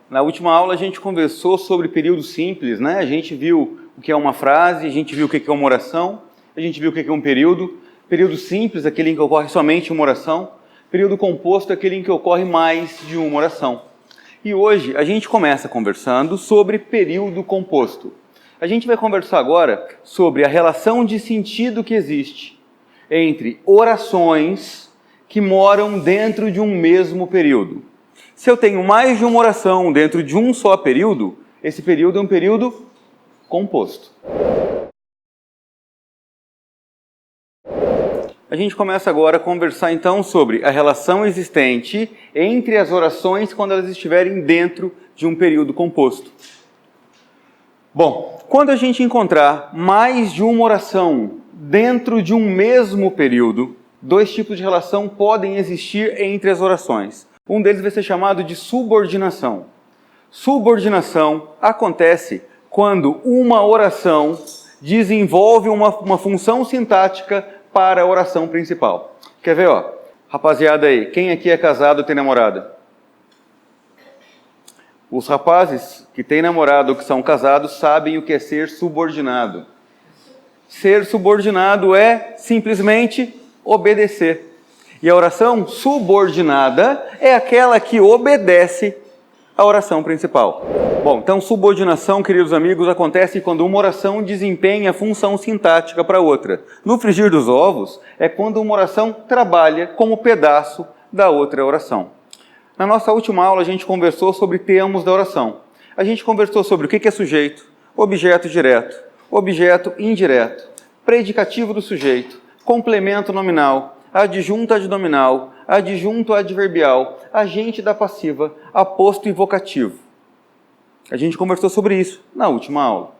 Na última aula a gente conversou sobre período simples, né? A gente viu o que é uma frase, a gente viu o que é uma oração, a gente viu o que é um período. Período simples, aquele em que ocorre somente uma oração. Período composto, aquele em que ocorre mais de uma oração. E hoje a gente começa conversando sobre período composto. A gente vai conversar agora sobre a relação de sentido que existe entre orações que moram dentro de um mesmo período. Se eu tenho mais de uma oração dentro de um só período, esse período é um período composto. A gente começa agora a conversar então sobre a relação existente entre as orações quando elas estiverem dentro de um período composto. Bom, quando a gente encontrar mais de uma oração dentro de um mesmo período, dois tipos de relação podem existir entre as orações. Um deles vai ser chamado de subordinação. Subordinação acontece quando uma oração desenvolve uma função sintática para a oração principal. Quer ver, ó? Rapaziada aí, quem aqui é casado ou tem namorada? Os rapazes que têm namorado ou que são casados sabem o que é ser subordinado. Ser subordinado é simplesmente obedecer. E a oração subordinada é aquela que obedece à oração principal. Bom, então subordinação, queridos amigos, acontece quando uma oração desempenha função sintática para outra. No frigir dos ovos é quando uma oração trabalha como pedaço da outra oração. Na nossa última aula a gente conversou sobre termos da oração. A gente conversou sobre o que é sujeito, objeto direto, objeto indireto, predicativo do sujeito, complemento nominal, adjunto adnominal, adjunto adverbial, agente da passiva, aposto e vocativo. A gente conversou sobre isso na última aula.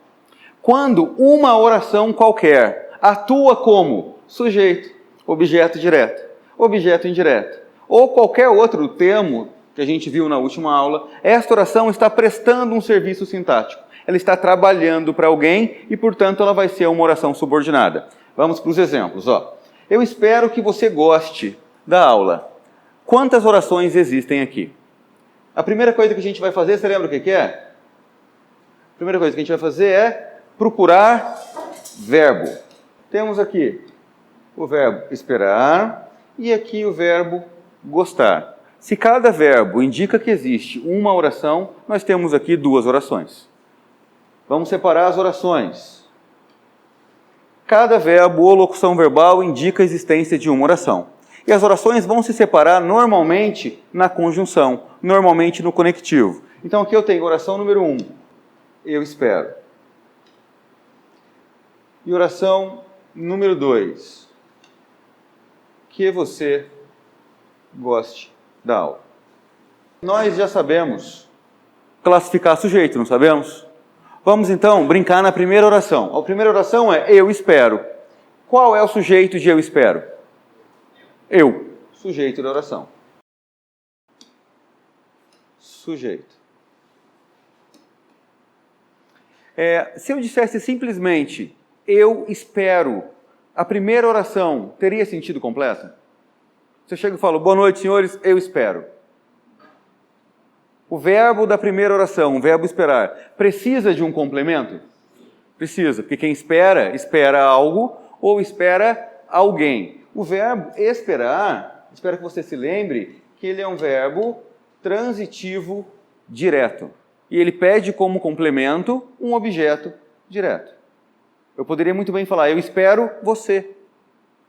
Quando uma oração qualquer atua como sujeito, objeto direto, objeto indireto, ou qualquer outro termo que a gente viu na última aula, esta oração está prestando um serviço sintático. Ela está trabalhando para alguém e, portanto, ela vai ser uma oração subordinada. Vamos para os exemplos, ó. Eu espero que você goste da aula. Quantas orações existem aqui? A primeira coisa que a gente vai fazer, você lembra o que é? A primeira coisa que a gente vai fazer é procurar verbo. Temos aqui o verbo esperar e aqui o verbo gostar. Se cada verbo indica que existe uma oração, nós temos aqui duas orações. Vamos separar as orações. Cada verbo ou locução verbal indica a existência de uma oração. E as orações vão se separar normalmente na conjunção, normalmente no conectivo. Então aqui eu tenho oração número 1, eu espero. E oração número 2, que você goste da aula. Nós já sabemos classificar sujeito, não sabemos? Vamos então brincar na primeira oração. A primeira oração é eu espero. Qual é o sujeito de eu espero? Eu, sujeito da oração. Sujeito. Se eu dissesse simplesmente eu espero, a primeira oração teria sentido completo? Você chega e fala, boa noite, senhores, eu espero. O verbo da primeira oração, o verbo esperar, precisa de um complemento? Precisa, porque quem espera, espera algo ou espera alguém. O verbo esperar, espero que você se lembre, que ele é um verbo transitivo direto. E ele pede como complemento um objeto direto. Eu poderia muito bem falar, eu espero você,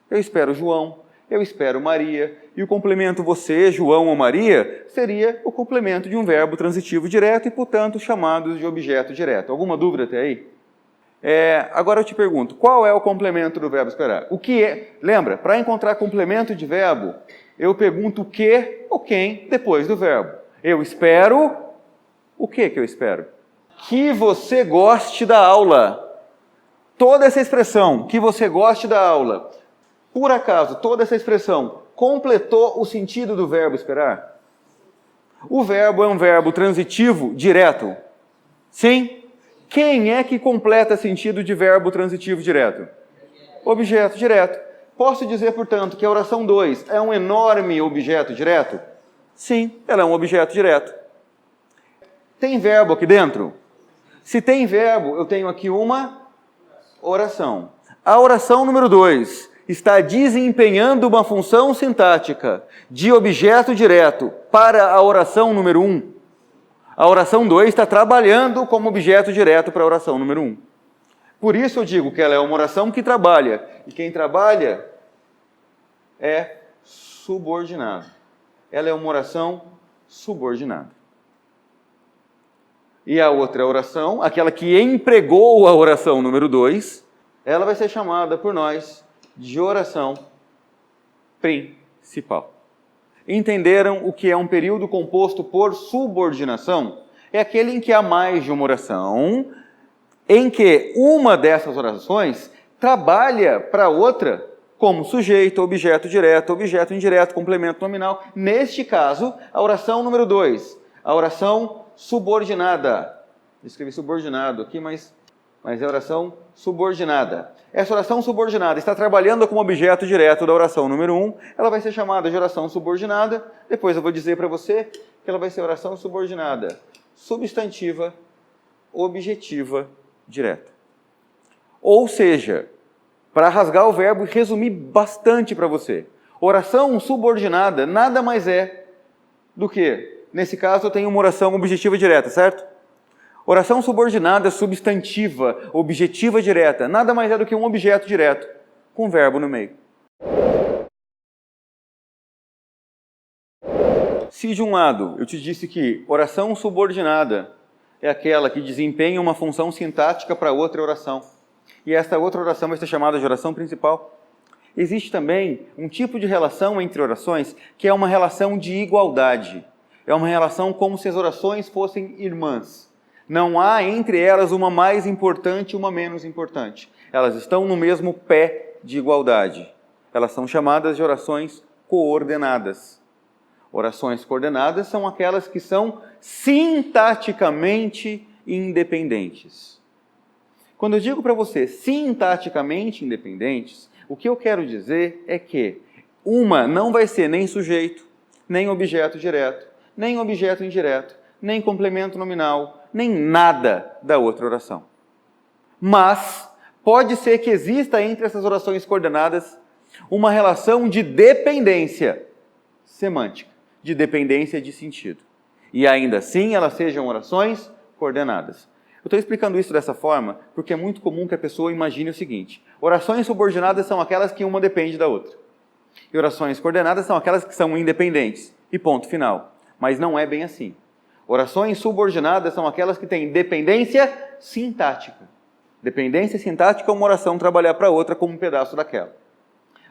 eu espero João, eu espero Maria, e o complemento você, João ou Maria, seria o complemento de um verbo transitivo direto e, portanto, chamados de objeto direto. Alguma dúvida até aí? Agora eu te pergunto, qual é o complemento do verbo esperar? O que é? Lembra, para encontrar complemento de verbo, eu pergunto o que ou quem depois do verbo. Eu espero, o que eu espero? Que você goste da aula. Toda essa expressão, que você goste da aula, por acaso, toda essa expressão completou o sentido do verbo esperar? O verbo é um verbo transitivo direto? Sim? Quem é que completa sentido de verbo transitivo direto? Objeto direto. Posso dizer, portanto, que a oração 2 é um enorme objeto direto? Sim, ela é um objeto direto. Tem verbo aqui dentro? Se tem verbo, eu tenho aqui uma oração. A oração número 2 está desempenhando uma função sintática de objeto direto para a oração número 1. A oração 2 está trabalhando como objeto direto para a oração número 1. Por isso eu digo que ela é uma oração que trabalha. E quem trabalha é subordinado. Ela é uma oração subordinada. E a outra oração, aquela que empregou a oração número 2, ela vai ser chamada por nós de oração principal. Entenderam o que é um período composto por subordinação? É aquele em que há mais de uma oração, em que uma dessas orações trabalha para a outra como sujeito, objeto direto, objeto indireto, complemento nominal. Neste caso, a oração número 2, a oração subordinada. Escrevi subordinado aqui, mas é oração subordinada. Essa oração subordinada está trabalhando como objeto direto da oração número 1. Ela vai ser chamada de oração subordinada. Depois eu vou dizer para você que ela vai ser oração subordinada substantiva, objetiva, direta. Ou seja, para rasgar o verbo e resumir bastante para você, oração subordinada nada mais é do que, nesse caso eu tenho uma oração objetiva direta, certo? Oração subordinada substantiva, objetiva direta, nada mais é do que um objeto direto, com verbo no meio. Se de um lado eu te disse que oração subordinada é aquela que desempenha uma função sintática para outra oração, e esta outra oração vai ser chamada de oração principal, existe também um tipo de relação entre orações que é uma relação de igualdade. É uma relação como se as orações fossem irmãs. Não há entre elas uma mais importante e uma menos importante. Elas estão no mesmo pé de igualdade. Elas são chamadas de orações coordenadas. Orações coordenadas são aquelas que são sintaticamente independentes. Quando eu digo para você sintaticamente independentes, o que eu quero dizer é que uma não vai ser nem sujeito, nem objeto direto, nem objeto indireto, nem complemento nominal, nem nada da outra oração. Mas pode ser que exista entre essas orações coordenadas uma relação de dependência semântica, de dependência de sentido. E ainda assim elas sejam orações coordenadas. Eu estou explicando isso dessa forma porque é muito comum que a pessoa imagine o seguinte: orações subordinadas são aquelas que uma depende da outra. E orações coordenadas são aquelas que são independentes. E ponto final. Mas não é bem assim. Orações subordinadas são aquelas que têm dependência sintática. Dependência sintática é uma oração trabalhar para outra como um pedaço daquela.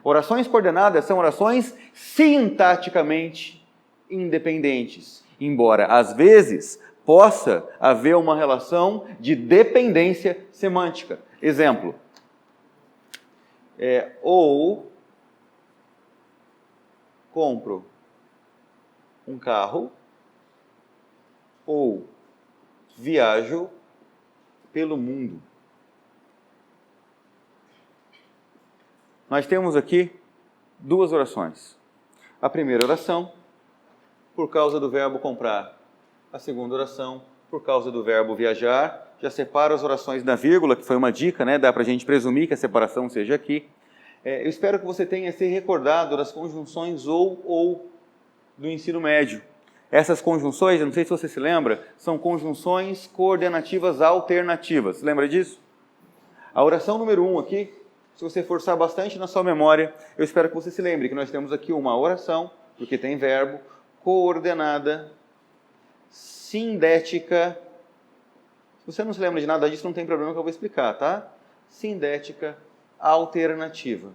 Orações coordenadas são orações sintaticamente independentes, embora às vezes possa haver uma relação de dependência semântica. Exemplo, ou compro um carro, ou viajo pelo mundo. Nós temos aqui duas orações. A primeira oração, por causa do verbo comprar. A segunda oração, por causa do verbo viajar. Já separo as orações na vírgula, que foi uma dica, né? Dá para a gente presumir que a separação seja aqui. Eu espero que você tenha se recordado das conjunções ou do ensino médio. Essas conjunções, eu não sei se você se lembra, são conjunções coordenativas alternativas. Lembra disso? A oração número 1 aqui, se você forçar bastante na sua memória, eu espero que você se lembre que nós temos aqui uma oração, porque tem verbo, coordenada, sindética. Se você não se lembra de nada disso, não tem problema que eu vou explicar, tá? Sindética alternativa.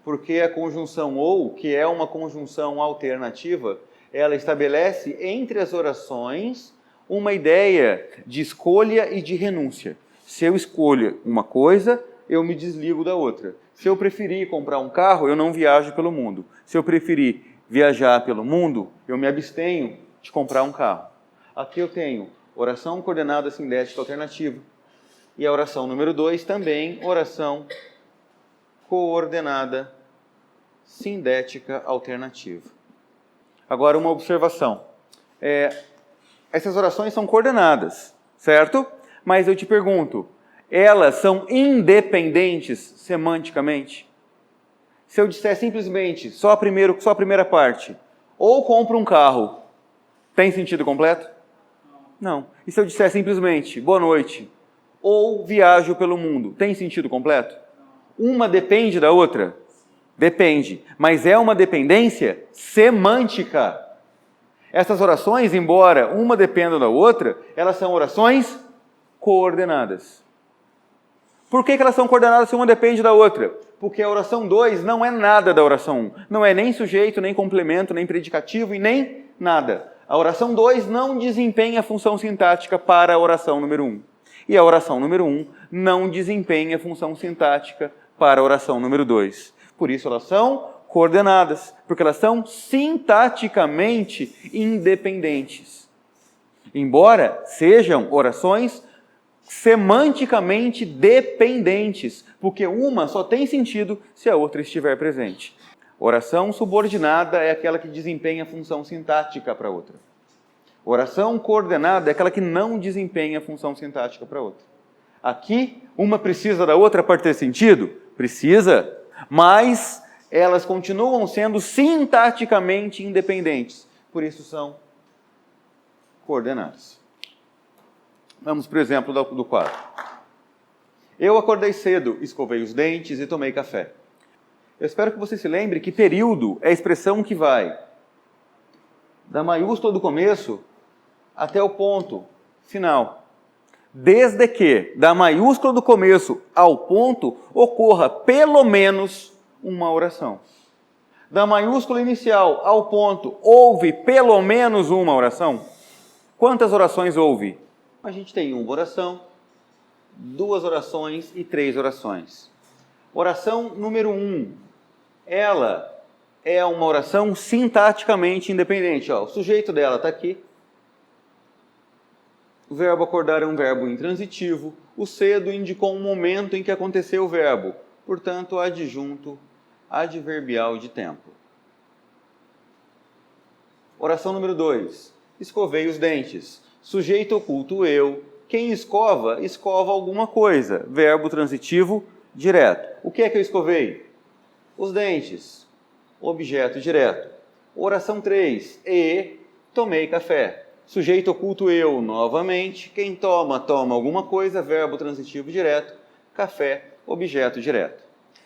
Porque a conjunção ou, que é uma conjunção alternativa, ela estabelece entre as orações uma ideia de escolha e de renúncia. Se eu escolho uma coisa, eu me desligo da outra. Se eu preferir comprar um carro, eu não viajo pelo mundo. Se eu preferir viajar pelo mundo, eu me abstenho de comprar um carro. Aqui eu tenho oração coordenada sindética alternativa. E a oração número 2 também, oração coordenada sindética alternativa. Agora uma observação. essas orações são coordenadas, certo? Mas eu te pergunto, elas são independentes semanticamente? Se eu disser simplesmente, só a primeira parte, ou compro um carro, tem sentido completo? Não. E se eu disser simplesmente, boa noite, ou viajo pelo mundo, tem sentido completo? Uma depende da outra? Depende, mas é uma dependência semântica. Essas orações, embora uma dependa da outra, elas são orações coordenadas. Por que elas são coordenadas se uma depende da outra? Porque a oração 2 não é nada da oração 1. Não é nem sujeito, nem complemento, nem predicativo e nem nada. A oração 2 não desempenha a função sintática para a oração número 1. E a oração número 1 não desempenha a função sintática para a oração número 2. Por isso elas são coordenadas, porque elas são sintaticamente independentes. Embora sejam orações semanticamente dependentes, porque uma só tem sentido se a outra estiver presente. Oração subordinada é aquela que desempenha a função sintática para a outra. Oração coordenada é aquela que não desempenha a função sintática para a outra. Aqui, uma precisa da outra para ter sentido? Precisa, mas elas continuam sendo sintaticamente independentes. Por isso são coordenadas. Vamos para o exemplo do quadro. Eu acordei cedo, escovei os dentes e tomei café. Eu espero que você se lembre que período é a expressão que vai da maiúscula do começo até o ponto final. Desde que da maiúscula do começo ao ponto ocorra pelo menos uma oração. Da maiúscula inicial ao ponto houve pelo menos uma oração? Quantas orações houve? A gente tem uma oração, 2 orações e 3 orações. Oração número 1, ela é uma oração sintaticamente independente. O sujeito dela está aqui. O verbo acordar é um verbo intransitivo. O cedo indicou um momento em que aconteceu o verbo. Portanto, adjunto adverbial de tempo. Oração número 2. Escovei os dentes. Sujeito oculto eu. Quem escova, escova alguma coisa. Verbo transitivo direto. O que é que eu escovei? Os dentes. Objeto direto. Oração 3. E tomei café. Sujeito oculto eu novamente. Quem toma, toma alguma coisa. Verbo transitivo direto. Café, objeto direto.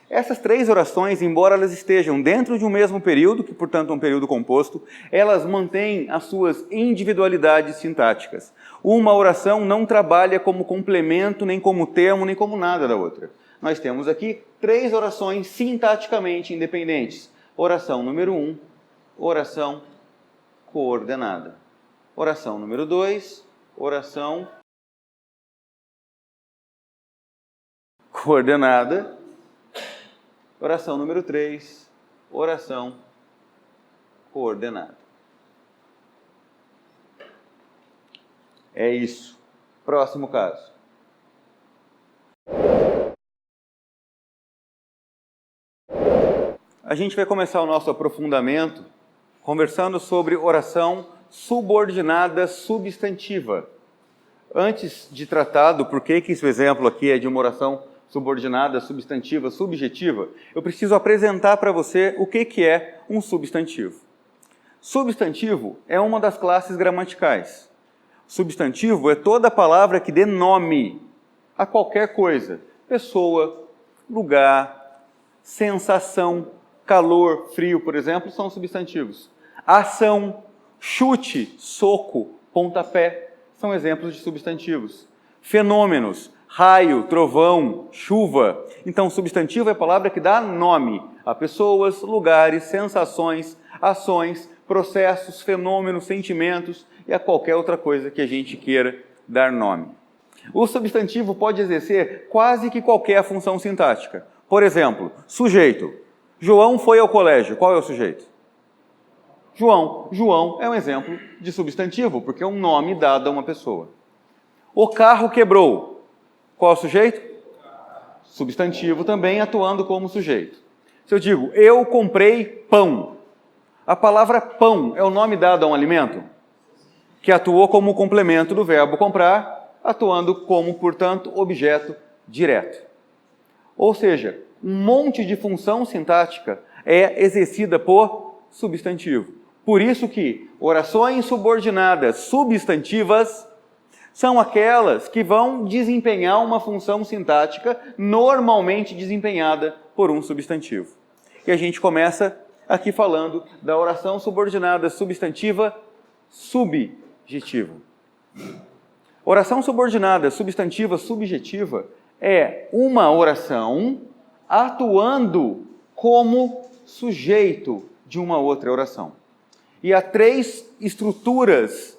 Essas 3 orações, embora elas estejam dentro de um mesmo período, que portanto é um período composto, elas mantêm as suas individualidades sintáticas. Uma oração não trabalha como complemento, nem como termo, nem como nada da outra. Nós temos aqui 3 orações sintaticamente independentes. Oração número 1, oração coordenada. Oração número 2, oração coordenada. Oração número 3, oração coordenada. É isso. Próximo caso. A gente vai começar o nosso aprofundamento conversando sobre oração subordinada substantiva. Antes de tratar do porquê que esse exemplo aqui é de uma oração subordinada, substantiva, subjetiva, eu preciso apresentar para você o que é um substantivo. Substantivo é uma das classes gramaticais. Substantivo é toda palavra que dê nome a qualquer coisa. Pessoa, lugar, sensação, calor, frio, por exemplo, são substantivos. Ação, chute, soco, pontapé, são exemplos de substantivos. Fenômenos, raio, trovão, chuva. Então, substantivo é a palavra que dá nome a pessoas, lugares, sensações, ações, processos, fenômenos, sentimentos e a qualquer outra coisa que a gente queira dar nome. O substantivo pode exercer quase que qualquer função sintática. Por exemplo, sujeito. João foi ao colégio. Qual é o sujeito? João. João é um exemplo de substantivo, porque é um nome dado a uma pessoa. O carro quebrou. Qual é o sujeito? Substantivo também atuando como sujeito. Se eu digo, eu comprei pão. A palavra pão é o nome dado a um alimento? que atuou como complemento do verbo comprar, atuando como, portanto, objeto direto. Ou seja, um monte de função sintática é exercida por substantivo. Por isso que orações subordinadas substantivas são aquelas que vão desempenhar uma função sintática normalmente desempenhada por um substantivo. E a gente começa aqui falando da oração subordinada substantiva subjetiva. Oração subordinada substantiva subjetiva é uma oração atuando como sujeito de uma outra oração. E há 3 estruturas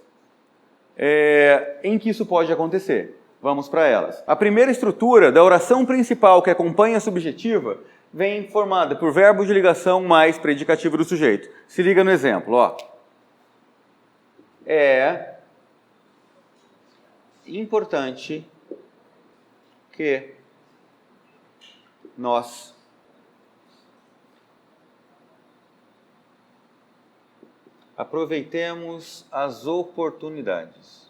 em que isso pode acontecer. Vamos para elas. A primeira estrutura da oração principal que acompanha a subjetiva vem formada por verbo de ligação mais predicativo do sujeito. Se liga no exemplo, ó. É importante que nós aproveitemos as oportunidades.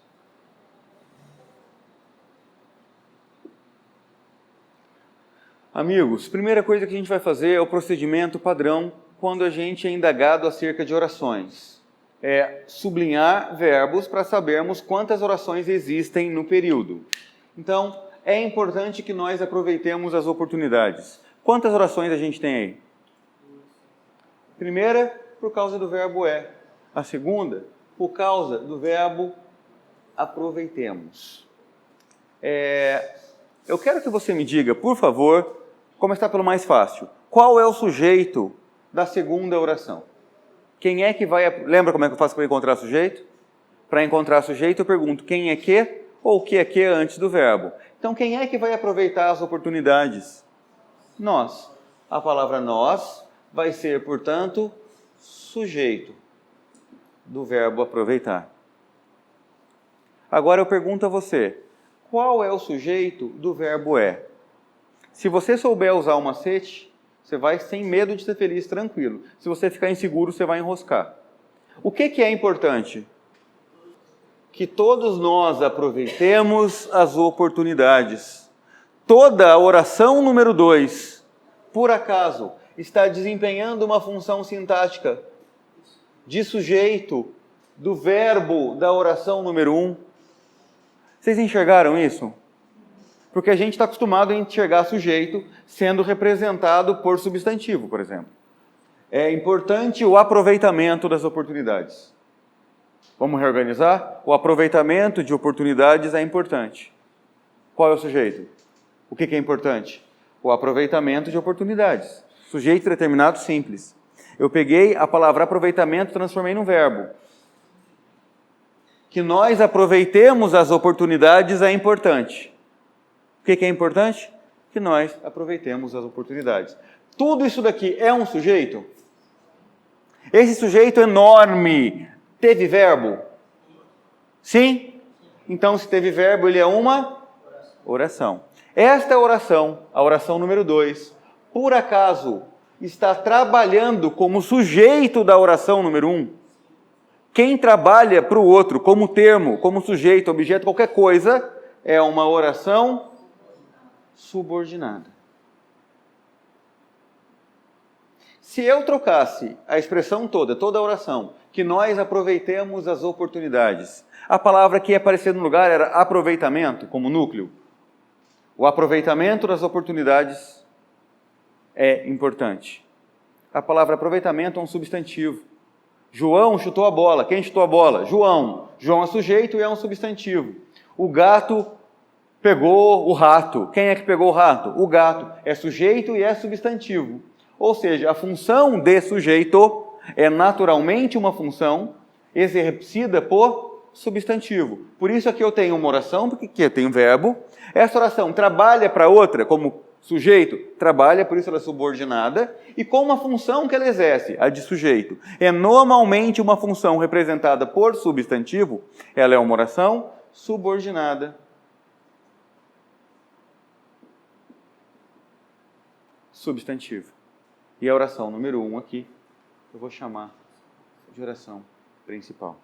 Amigos, primeira coisa que a gente vai fazer é o procedimento padrão quando a gente é indagado acerca de orações. É sublinhar verbos para sabermos quantas orações existem no período. Então, é importante que nós aproveitemos as oportunidades. Quantas orações a gente tem aí? Primeira, por causa do verbo é. A segunda, por causa do verbo aproveitemos. Eu quero que você me diga, por favor, começar pelo mais fácil. Qual é o sujeito da segunda oração? Quem é que vai... Lembra como é que eu faço para encontrar sujeito? Para encontrar sujeito, eu pergunto quem é que ou o que é que antes do verbo. Então, quem é que vai aproveitar as oportunidades? Nós. A palavra nós vai ser, portanto, sujeito do verbo aproveitar. Agora eu pergunto a você, qual é o sujeito do verbo é? Se você souber usar o macete, você vai sem medo de ser feliz, tranquilo. Se você ficar inseguro, você vai enroscar. O que é importante? Que todos nós aproveitemos as oportunidades. Toda a oração número 2, por acaso, está desempenhando uma função sintática de sujeito do verbo da oração número 1. Vocês enxergaram isso? Porque a gente está acostumado a enxergar sujeito sendo representado por substantivo, por exemplo. É importante o aproveitamento das oportunidades. Vamos reorganizar? O aproveitamento de oportunidades é importante. Qual é o sujeito? O que é importante? O aproveitamento de oportunidades. Sujeito determinado simples. Eu peguei a palavra aproveitamento e transformei num verbo. Que nós aproveitemos as oportunidades é importante. O que é importante? Que nós aproveitemos as oportunidades. Tudo isso daqui é um sujeito? Esse sujeito enorme teve verbo? Sim? Então, se teve verbo, ele é uma oração. Esta oração, a oração número 2, por acaso está trabalhando como sujeito da oração número 1? Quem trabalha para o outro como termo, como sujeito, objeto, qualquer coisa, é uma oração subordinada. Se eu trocasse a expressão toda a oração, que nós aproveitemos as oportunidades, a palavra que ia aparecer no lugar era aproveitamento, como núcleo. O aproveitamento das oportunidades é importante. A palavra aproveitamento é um substantivo. João chutou a bola. Quem chutou a bola? João. João é sujeito e é um substantivo. O gato pegou o rato. Quem é que pegou o rato? O gato. É sujeito e é substantivo. Ou seja, a função de sujeito é naturalmente uma função exercida por substantivo. Por isso aqui eu tenho uma oração, porque aqui eu tenho um verbo. Essa oração trabalha para outra, como sujeito, trabalha, por isso ela é subordinada, e com uma função que ela exerce, a de sujeito. É normalmente uma função representada por substantivo, ela é uma oração subordinada. Substantivo. E a oração número 1 aqui, eu vou chamar de oração principal.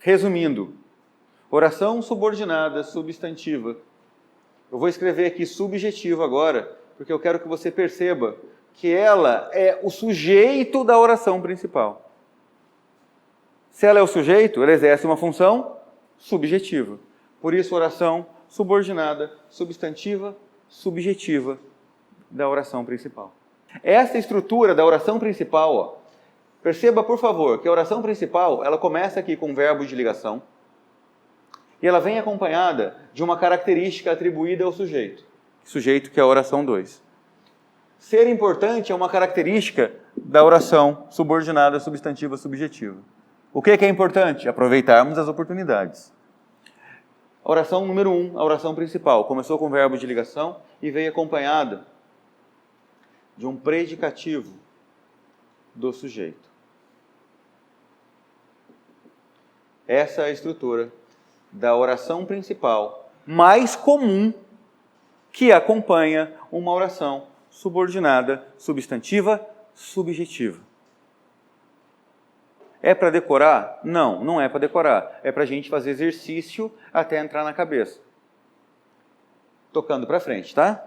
Resumindo, oração subordinada substantiva. Eu vou escrever aqui subjetivo agora, porque eu quero que você perceba que ela é o sujeito da oração principal. Se ela é o sujeito, ela exerce uma função subjetiva. Por isso, oração subordinada, substantiva, subjetiva da oração principal. Essa estrutura da oração principal, ó, perceba, por favor, que a oração principal, ela começa aqui com o verbo de ligação e ela vem acompanhada de uma característica atribuída ao sujeito. Sujeito que é a oração 2. Ser importante é uma característica da oração subordinada, substantiva, subjetiva. O que é importante? Aproveitarmos as oportunidades. A oração número 1, a oração principal, começou com o verbo de ligação e veio acompanhada de um predicativo do sujeito. Essa é a estrutura da oração principal mais comum que acompanha uma oração subordinada, substantiva, subjetiva. É para decorar? Não, não é para decorar. É para a gente fazer exercício até entrar na cabeça. Tocando para frente, tá?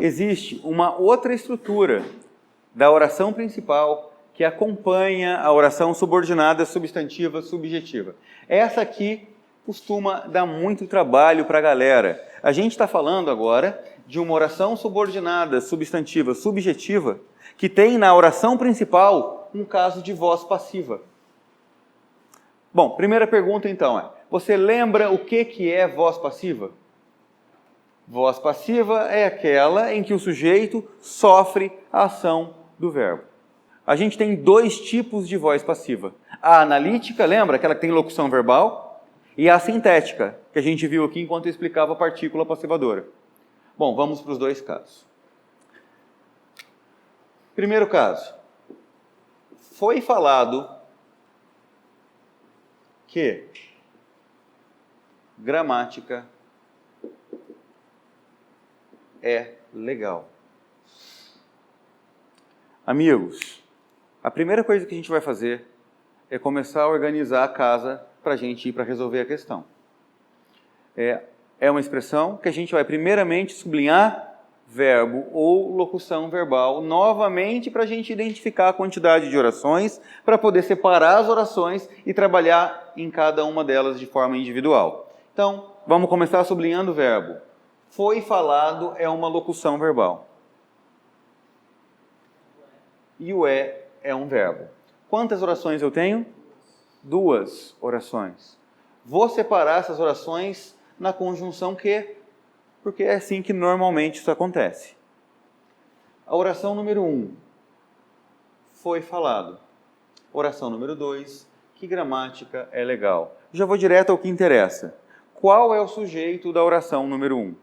Existe uma outra estrutura da oração principal que acompanha a oração subordinada, substantiva, subjetiva. Essa aqui costuma dar muito trabalho para a galera. A gente está falando agora de uma oração subordinada, substantiva, subjetiva, que tem na oração principal um caso de voz passiva. Bom, primeira pergunta então é, você lembra o que é voz passiva? Voz passiva é aquela em que o sujeito sofre a ação do verbo. A gente tem 2 tipos de voz passiva. A analítica, lembra? Aquela que tem locução verbal. E a sintética, que a gente viu aqui enquanto eu explicava a partícula passivadora. Bom, vamos para os 2 casos. Primeiro caso. Foi falado que gramática é legal. Amigos, a primeira coisa que a gente vai fazer é começar a organizar a casa para a gente ir para resolver a questão. É uma expressão que a gente vai primeiramente sublinhar verbo ou locução verbal novamente para a gente identificar a quantidade de orações, para poder separar as orações e trabalhar em cada uma delas de forma individual. Então, vamos começar sublinhando o verbo. Foi falado é uma locução verbal. E o é um verbo. Quantas orações eu tenho? 2 orações. Vou separar essas orações na conjunção que, porque é assim que normalmente isso acontece. A oração número 1, foi falado. Oração número 2, que gramática é legal. Já vou direto ao que interessa. Qual é o sujeito da oração número 1?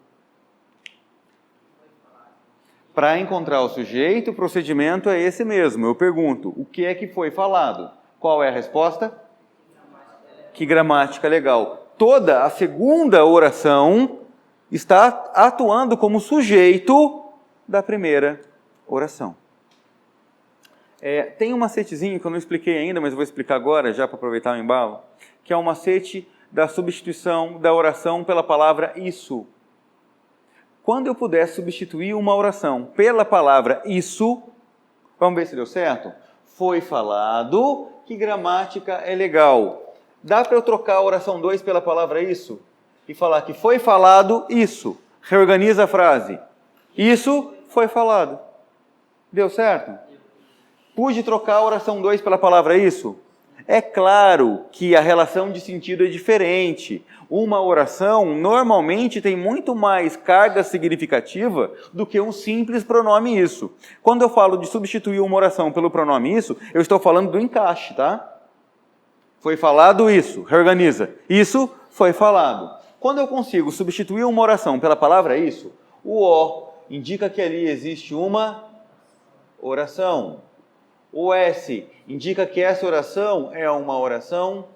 Para encontrar o sujeito, o procedimento é esse mesmo. Eu pergunto, o que é que foi falado? Qual é a resposta? Que gramática legal. Toda a segunda oração está atuando como sujeito da primeira oração. Tem um macetezinho que eu não expliquei ainda, mas eu vou explicar agora, já para aproveitar o embalo, que é o macete da substituição da oração pela palavra isso. Quando eu puder substituir uma oração pela palavra isso, vamos ver se deu certo? Foi falado que gramática é legal. Dá para eu trocar a oração 2 pela palavra isso? E falar que foi falado isso. Reorganiza a frase. Isso foi falado. Deu certo? Pude trocar a oração 2 pela palavra isso? É claro que a relação de sentido é diferente. Uma oração normalmente tem muito mais carga significativa do que um simples pronome isso. Quando eu falo de substituir uma oração pelo pronome isso, eu estou falando do encaixe, tá? Foi falado isso, reorganiza. Isso foi falado. Quando eu consigo substituir uma oração pela palavra isso, o O indica que ali existe uma oração. O S indica que essa oração é uma oração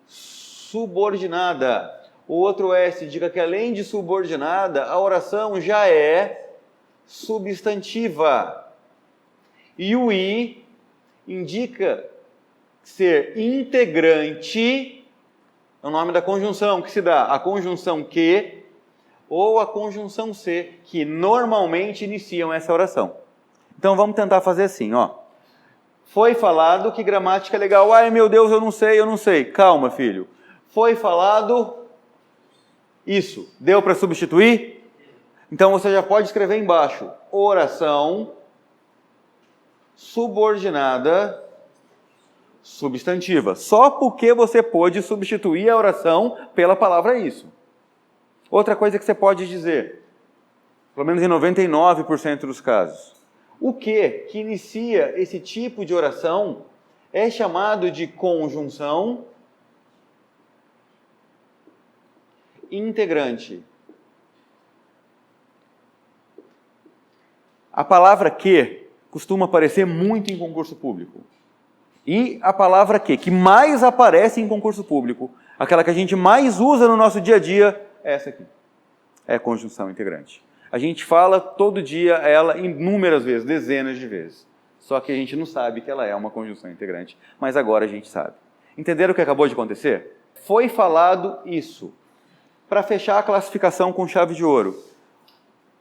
subordinada. O outro S indica que além de subordinada, a oração já é substantiva. E o I indica ser integrante é o nome da conjunção que se dá. A conjunção que ou a conjunção se, que normalmente iniciam essa oração. Então vamos tentar fazer assim, ó. Foi falado que gramática é legal. Ai meu Deus, eu não sei. Calma, filho. Foi falado isso. Deu para substituir? Então você já pode escrever embaixo. Oração subordinada substantiva. Só porque você pôde substituir a oração pela palavra isso. Outra coisa que você pode dizer, pelo menos em 99% dos casos, o que inicia esse tipo de oração é chamado de conjunção integrante. A palavra que costuma aparecer muito em concurso público. E a palavra que mais aparece em concurso público, aquela que a gente mais usa no nosso dia a dia, é essa aqui. É conjunção integrante. A gente fala todo dia ela inúmeras vezes, dezenas de vezes. Só que a gente não sabe que ela é uma conjunção integrante. Mas agora a gente sabe. Entenderam o que acabou de acontecer? Foi falado isso. Para fechar a classificação com chave de ouro.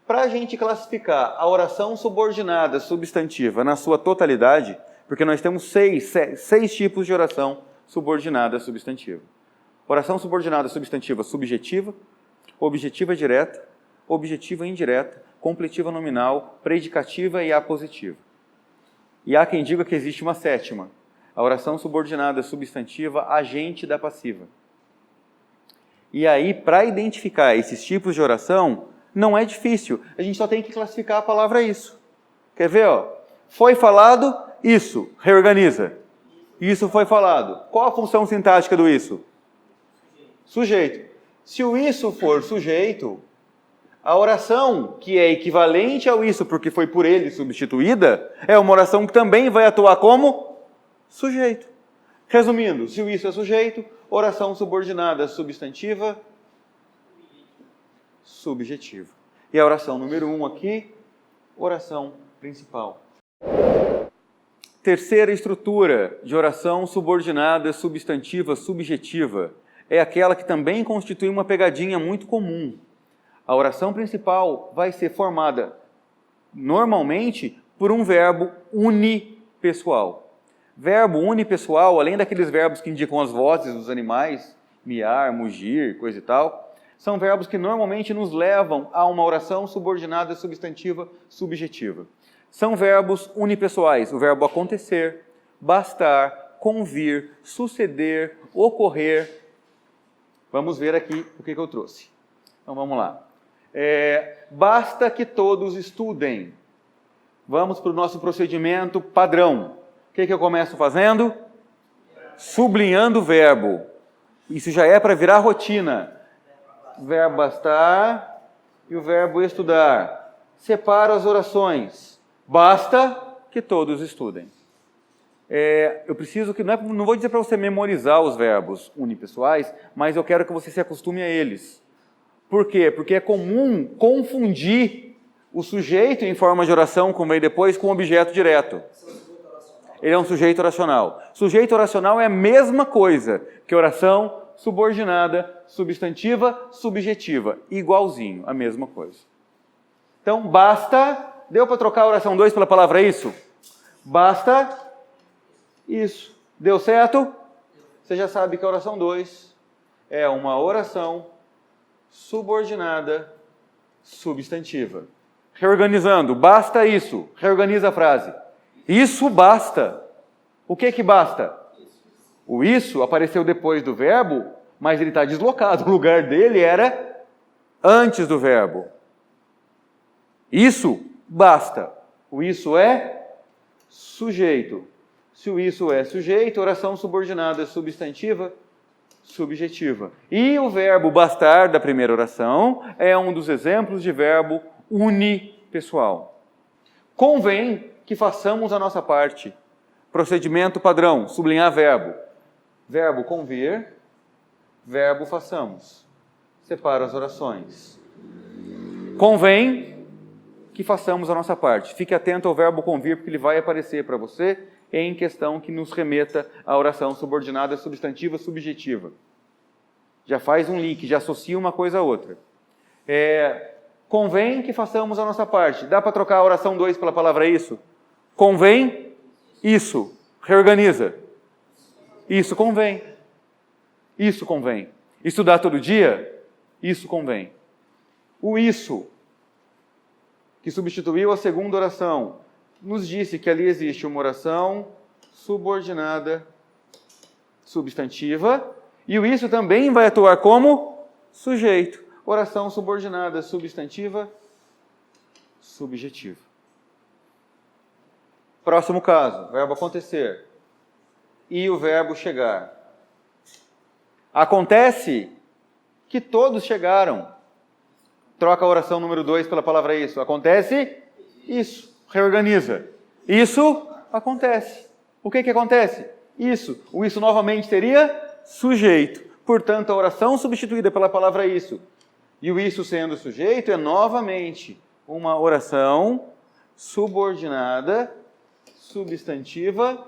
Para a gente classificar a oração subordinada substantiva na sua totalidade, porque nós temos seis tipos de oração subordinada substantiva. Oração subordinada substantiva subjetiva, objetiva direta, objetiva indireta, completiva nominal, predicativa e apositiva. E há quem diga que existe uma sétima, a oração subordinada substantiva agente da passiva. E aí, para identificar esses tipos de oração, não é difícil, a gente só tem que classificar a palavra isso. Quer ver? Ó? Foi falado isso, reorganiza. Isso foi falado. Qual a função sintática do isso? Sujeito. Se o isso for sujeito, a oração que é equivalente ao isso, porque foi por ele substituída, é uma oração que também vai atuar como sujeito. Resumindo, se o isso é sujeito, oração subordinada substantiva, subjetiva. E a oração número 1 aqui, oração principal. Terceira estrutura de oração subordinada substantiva subjetiva é aquela que também constitui uma pegadinha muito comum. A oração principal vai ser formada normalmente por um verbo unipessoal. Verbo unipessoal, além daqueles verbos que indicam as vozes dos animais, miar, mugir, coisa e tal, são verbos que normalmente nos levam a uma oração subordinada substantiva subjetiva. São verbos unipessoais, o verbo acontecer, bastar, convir, suceder, ocorrer. Vamos ver aqui o que eu trouxe. Então vamos lá. Basta que todos estudem. Vamos para o nosso procedimento padrão. O que eu começo fazendo? Sublinhando o verbo. Isso já é para virar rotina. O verbo bastar e o verbo estudar. Separo as orações. Basta que todos estudem. Eu preciso que... Não vou dizer para você memorizar os verbos unipessoais, mas eu quero que você se acostume a eles. Por quê? Porque é comum confundir o sujeito em forma de oração, como veio depois, com o objeto direto. Ele é um sujeito oracional. Sujeito oracional é a mesma coisa que oração subordinada, substantiva, subjetiva. Igualzinho, a mesma coisa. Então, basta... Deu para trocar a oração 2 pela palavra isso? Basta isso. Deu certo? Você já sabe que a oração 2 é uma oração subordinada substantiva. Reorganizando, basta isso. Reorganiza a frase. Isso basta. O que basta? O isso apareceu depois do verbo, mas ele está deslocado. O lugar dele era antes do verbo. Isso basta. O isso é sujeito. Se o isso é sujeito, oração subordinada substantiva, subjetiva. E o verbo bastar da primeira oração é um dos exemplos de verbo unipessoal. Convém que façamos a nossa parte. Procedimento padrão, sublinhar verbo. Verbo convir, verbo façamos. Separa as orações. Convém que façamos a nossa parte. Fique atento ao verbo convir, porque ele vai aparecer para você em questão que nos remeta à oração subordinada substantiva subjetiva. Já faz um link, já associa uma coisa a outra. Convém que façamos a nossa parte. Dá para trocar a oração 2 pela palavra isso? Convém, isso. Reorganiza. Isso convém. Isso convém. Estudar todo dia? Isso convém. O isso, que substituiu a segunda oração, nos disse que ali existe uma oração subordinada substantiva, e o isso também vai atuar como sujeito. Oração subordinada substantiva subjetiva. Próximo caso, verbo acontecer e o verbo chegar. Acontece que todos chegaram. Troca a oração número 2 pela palavra isso. Acontece isso. Reorganiza. Isso acontece. O que acontece? Isso. O isso novamente seria sujeito. Portanto, a oração substituída pela palavra isso e o isso sendo sujeito é novamente uma oração subordinada, substantiva,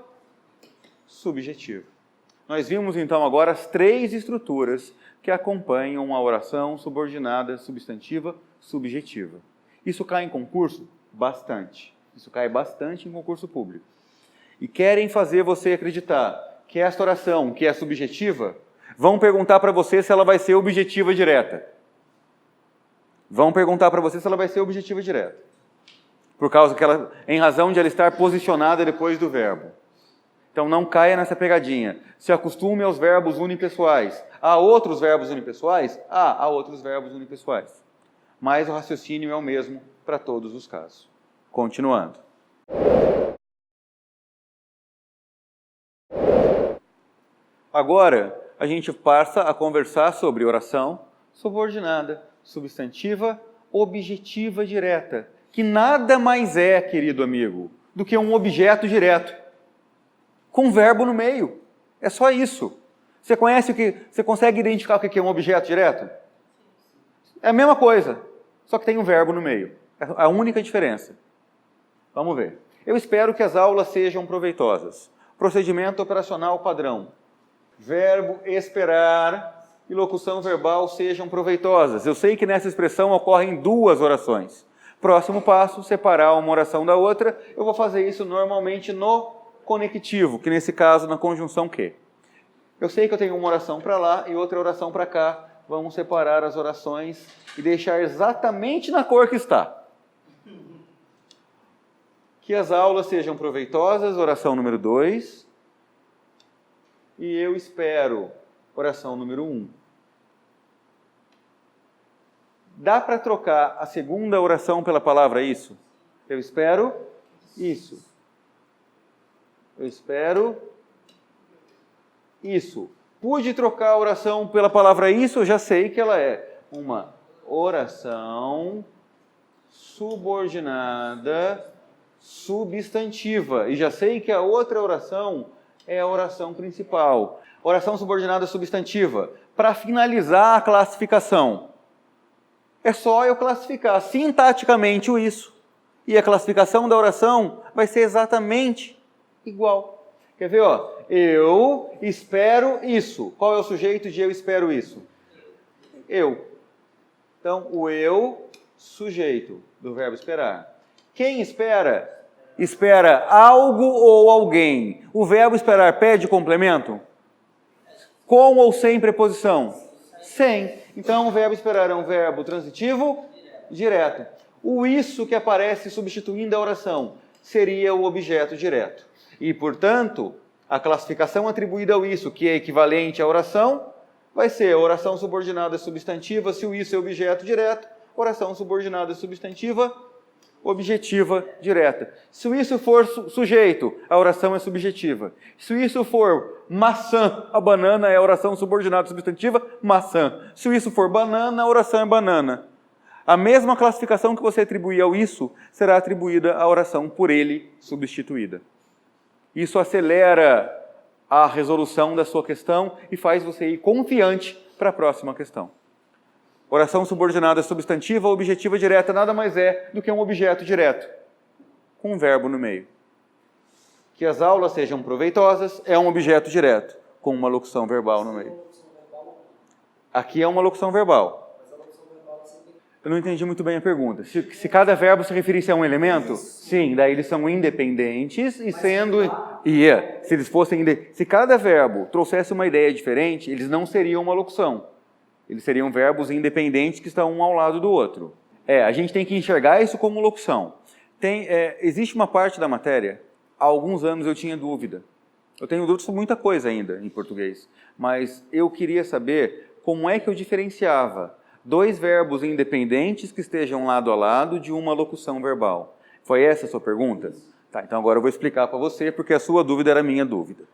subjetiva. Nós vimos então agora as 3 estruturas que acompanham a oração subordinada, substantiva, subjetiva. Isso cai em concurso? Bastante. Isso cai bastante em concurso público. E querem fazer você acreditar que esta oração, que é subjetiva, vão perguntar para você se ela vai ser objetiva direta. Vão perguntar para você se ela vai ser objetiva direta. Por causa que ela, em razão de ela estar posicionada depois do verbo. Então não caia nessa pegadinha. Se acostume aos verbos unipessoais. Há outros verbos unipessoais? Há outros verbos unipessoais. Mas o raciocínio é o mesmo para todos os casos. Continuando. Agora, a gente passa a conversar sobre oração subordinada, substantiva, objetiva direta, que nada mais é, querido amigo, do que um objeto direto, com verbo no meio. É só isso. Você consegue identificar o que é um objeto direto? É a mesma coisa, só que tem um verbo no meio. É a única diferença. Vamos ver. Eu espero que as aulas sejam proveitosas. Procedimento operacional padrão. Verbo esperar e locução verbal sejam proveitosas. Eu sei que nessa expressão ocorrem 2 orações. Próximo passo, separar uma oração da outra. Eu vou fazer isso normalmente no conectivo, que nesse caso na conjunção que. Eu sei que eu tenho uma oração para lá e outra oração para cá. Vamos separar as orações e deixar exatamente na cor que está. Que as aulas sejam proveitosas, oração número 2. E eu espero, oração número 1. Dá para trocar a segunda oração pela palavra isso? Eu espero isso. Eu espero isso. Pude trocar a oração pela palavra isso, eu já sei que ela é uma oração subordinada substantiva. E já sei que a outra oração é a oração principal. Oração subordinada substantiva. Para finalizar a classificação, é só eu classificar sintaticamente o isso. E a classificação da oração vai ser exatamente igual. Quer ver? Eu espero isso. Qual é o sujeito de eu espero isso? Eu. Então, o eu, sujeito do verbo esperar. Quem espera? Espera algo ou alguém. O verbo esperar pede complemento? Com ou sem preposição? Sem. Então, o verbo esperar é um verbo transitivo direto. O isso que aparece substituindo a oração seria o objeto direto. E, portanto, a classificação atribuída ao isso, que é equivalente à oração, vai ser a oração subordinada substantiva, se o isso é objeto direto, oração subordinada substantiva, objetiva direta. Se o isso for sujeito, a oração é subjetiva. Se o isso for maçã, a banana é a oração subordinada substantiva, maçã. Se o isso for banana, a oração é banana. A mesma classificação que você atribuir ao isso será atribuída à oração por ele substituída. Isso acelera a resolução da sua questão e faz você ir confiante para a próxima questão. Oração subordinada substantiva, objetiva direta, nada mais é do que um objeto direto, com um verbo no meio. que as aulas sejam proveitosas, é um objeto direto, com uma locução verbal no meio. Aqui é uma locução verbal. Eu não entendi muito bem a pergunta. Se cada verbo se referisse a um elemento, sim, daí eles são independentes e sendo... se eles fossem... Se cada verbo trouxesse uma ideia diferente, eles não seriam uma locução. Eles seriam verbos independentes que estão um ao lado do outro. A gente tem que enxergar isso como locução. Existe uma parte da matéria, há alguns anos eu tinha dúvida. Eu tenho dúvidas sobre muita coisa ainda em português, mas eu queria saber como é que eu diferenciava dois verbos independentes que estejam lado a lado de uma locução verbal. Foi essa a sua pergunta? Tá, então agora eu vou explicar para você, porque a sua dúvida era a minha dúvida.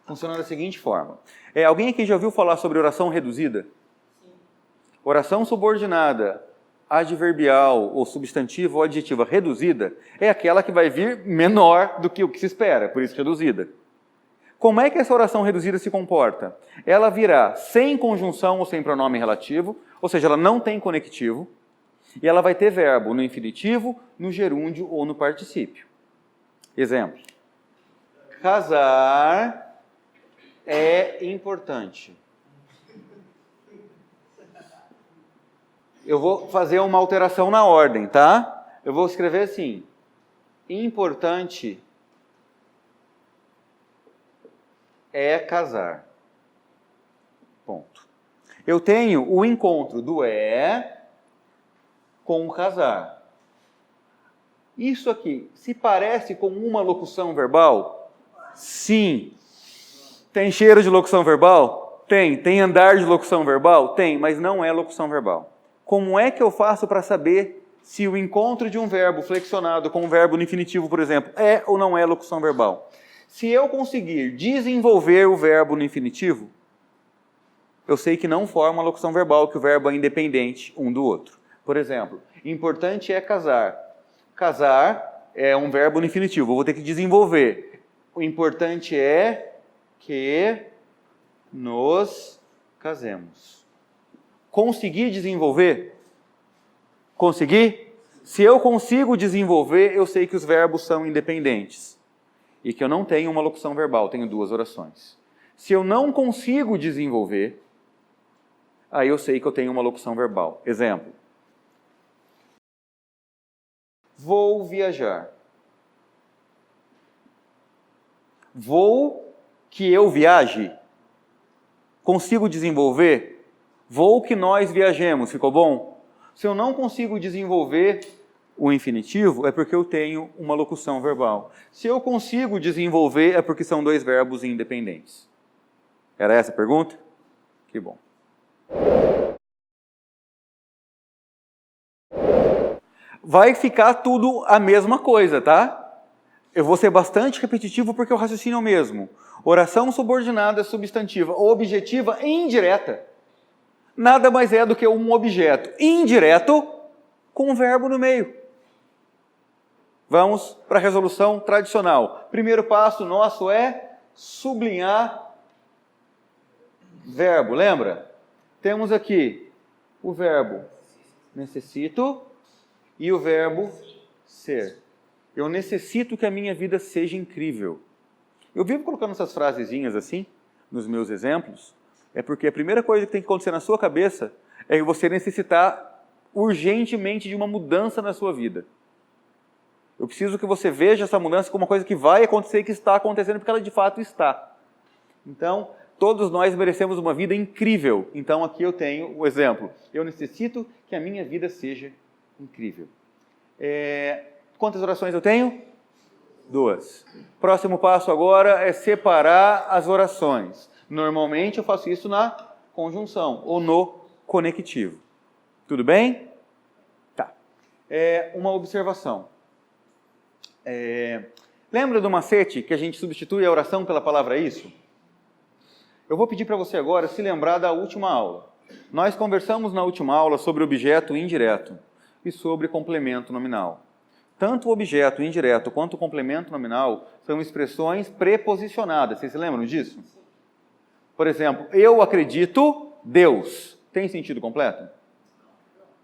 Funciona da seguinte forma. Alguém aqui já ouviu falar sobre oração reduzida? Sim. Oração subordinada, adverbial, ou substantiva ou adjetiva reduzida, é aquela que vai vir menor do que o que se espera, por isso reduzida. Como é que essa oração reduzida se comporta? Ela virá sem conjunção ou sem pronome relativo, ou seja, ela não tem conectivo, e ela vai ter verbo no infinitivo, no gerúndio ou no particípio. Exemplo. Casar é importante. Eu vou fazer uma alteração na ordem, tá? Eu vou escrever assim. Importante é casar. Ponto. Eu tenho o encontro do com o casar. Isso aqui se parece com uma locução verbal? Sim. Tem cheiro de locução verbal? Tem. Tem andar de locução verbal? Tem, mas não é locução verbal. Como é que eu faço para saber se o encontro de um verbo flexionado com um verbo no infinitivo, por exemplo, é ou não é locução verbal? Se eu conseguir desenvolver o verbo no infinitivo, eu sei que não forma locução verbal, que o verbo é independente um do outro. Por exemplo, importante é casar. Casar é um verbo no infinitivo, eu vou ter que desenvolver. O importante é que nos casemos. Conseguir desenvolver? Conseguir? Se eu consigo desenvolver, eu sei que os verbos são independentes. E que eu não tenho uma locução verbal, tenho duas orações. Se eu não consigo desenvolver, aí eu sei que eu tenho uma locução verbal. Exemplo. Vou viajar. Vou que eu viaje. Consigo desenvolver? Vou que nós viajemos. Ficou bom? Se eu não consigo desenvolver o infinitivo, é porque eu tenho uma locução verbal. Se eu consigo desenvolver, é porque são dois verbos independentes. Era essa a pergunta? Que bom. Vai ficar tudo a mesma coisa, tá? Eu vou ser bastante repetitivo porque o raciocínio é o mesmo. Oração subordinada substantiva ou objetiva indireta. Nada mais é do que um objeto indireto com um verbo no meio. Vamos para a resolução tradicional. Primeiro passo nosso é sublinhar verbo. Lembra? Temos aqui o verbo necessito e o verbo ser. Eu necessito que a minha vida seja incrível. Eu vivo colocando essas frasezinhas assim, nos meus exemplos, é porque a primeira coisa que tem que acontecer na sua cabeça é você necessitar urgentemente de uma mudança na sua vida. Eu preciso que você veja essa mudança como uma coisa que vai acontecer e que está acontecendo, porque ela de fato está. Então, todos nós merecemos uma vida incrível. Então, aqui eu tenho o exemplo. Eu necessito que a minha vida seja incrível. Quantas orações eu tenho? 2. Próximo passo agora é separar as orações. Normalmente eu faço isso na conjunção ou no conectivo. Tudo bem? Tá. Uma observação. Lembra do macete que a gente substitui a oração pela palavra isso? Eu vou pedir para você agora se lembrar da última aula. Nós conversamos na última aula sobre objeto indireto e sobre complemento nominal. Tanto o objeto indireto quanto o complemento nominal são expressões preposicionadas. Vocês se lembram disso? Por exemplo, eu acredito, Deus. Tem sentido completo?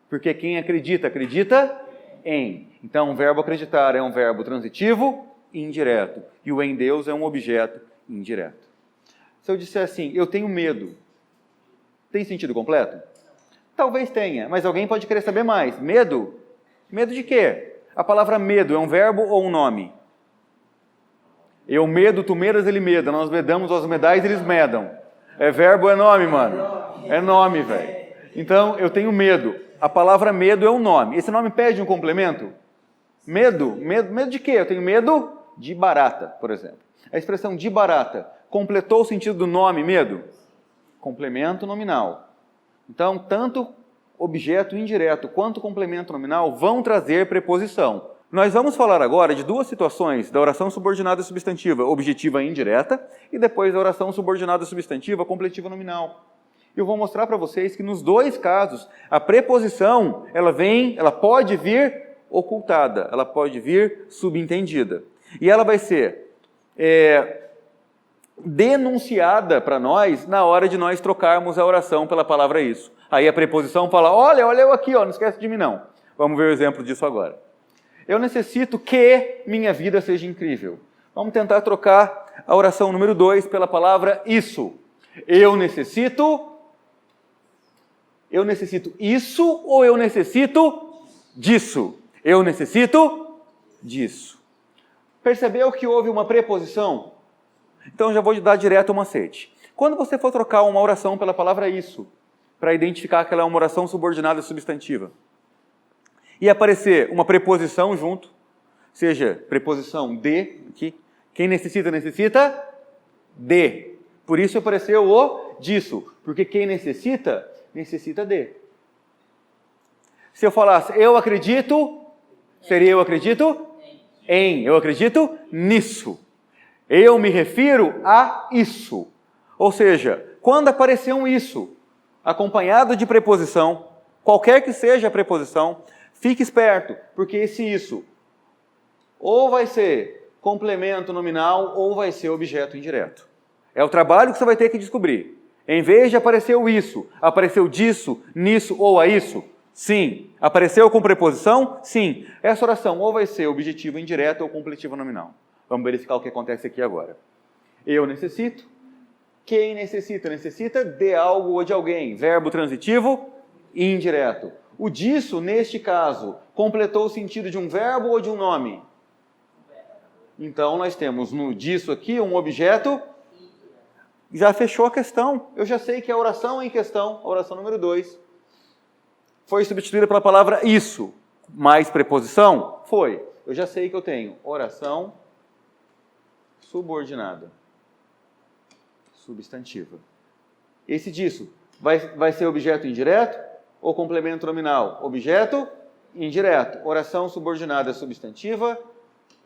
Porque quem acredita, acredita em. Então, o verbo acreditar é um verbo transitivo indireto. E o em Deus é um objeto indireto. Se eu disser assim, eu tenho medo, tem sentido completo? Talvez tenha, mas alguém pode querer saber mais. Medo? Medo de quê? A palavra medo é um verbo ou um nome? Eu medo, tu medas, ele meda. Nós medamos, os medais, eles medam. É verbo ou é nome, mano? É nome, velho. Então, eu tenho medo. A palavra medo é um nome. Esse nome pede um complemento? Medo? Medo de quê? Eu tenho medo de barata, por exemplo. A expressão de barata completou o sentido do nome medo? Complemento nominal. Então, tanto objeto indireto quanto complemento nominal vão trazer preposição. Nós vamos falar agora de duas situações da oração subordinada substantiva, objetiva indireta, e depois da oração subordinada substantiva, completiva nominal. Eu vou mostrar para vocês que nos dois casos, a preposição, ela pode vir ocultada, ela pode vir subentendida. E ela vai ser denunciada para nós na hora de nós trocarmos a oração pela palavra isso. Aí a preposição fala, olha eu aqui, ó, não esquece de mim não. Vamos ver o exemplo disso agora. Eu necessito que minha vida seja incrível. Vamos tentar trocar a oração número 2 pela palavra isso. Eu necessito isso ou eu necessito disso? Eu necessito disso. Percebeu que houve uma preposição? Então já vou dar direto o macete. Quando você for trocar uma oração pela palavra isso, para identificar que ela é uma oração subordinada substantiva, e aparecer uma preposição junto, seja preposição de, aqui, quem necessita de. Por isso apareceu o disso, porque quem necessita de. Se eu falasse eu acredito, seria eu acredito em, eu acredito nisso. Eu me refiro a isso. Ou seja, quando aparecer um isso, acompanhado de preposição, qualquer que seja a preposição, fique esperto, porque esse isso ou vai ser complemento nominal ou vai ser objeto indireto. É o trabalho que você vai ter que descobrir. Em vez de aparecer o isso, apareceu disso, nisso ou a isso? Sim. Apareceu com preposição? Sim. Essa oração ou vai ser objetiva indireta ou completiva nominal. Vamos verificar o que acontece aqui agora. Eu necessito. Quem necessita? Necessita de algo ou de alguém. Verbo transitivo indireto. O disso, neste caso, completou o sentido de um verbo ou de um nome? Então, nós temos no disso aqui um objeto. Já fechou a questão. Eu já sei que a oração em questão, a oração número 2, foi substituída pela palavra isso. Mais preposição? Foi. Eu já sei que eu tenho oração subordinada substantiva. Esse disso vai ser objeto indireto ou complemento nominal? Objeto indireto. Oração subordinada substantiva,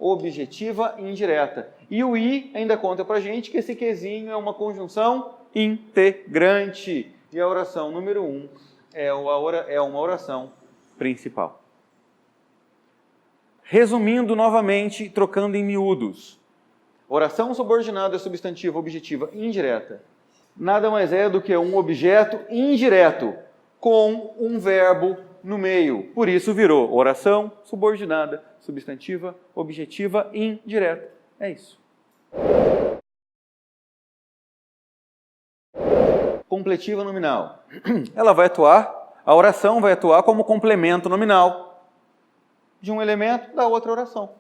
objetiva indireta. E o i ainda conta pra gente que esse quezinho é uma conjunção integrante. E a oração número 1 é uma oração principal. Resumindo novamente, trocando em miúdos. Oração subordinada substantiva objetiva indireta nada mais é do que um objeto indireto com um verbo no meio. Por isso virou oração subordinada substantiva objetiva indireta. É isso. Completiva nominal. Ela vai atuar, a oração vai atuar como complemento nominal de um elemento da outra oração.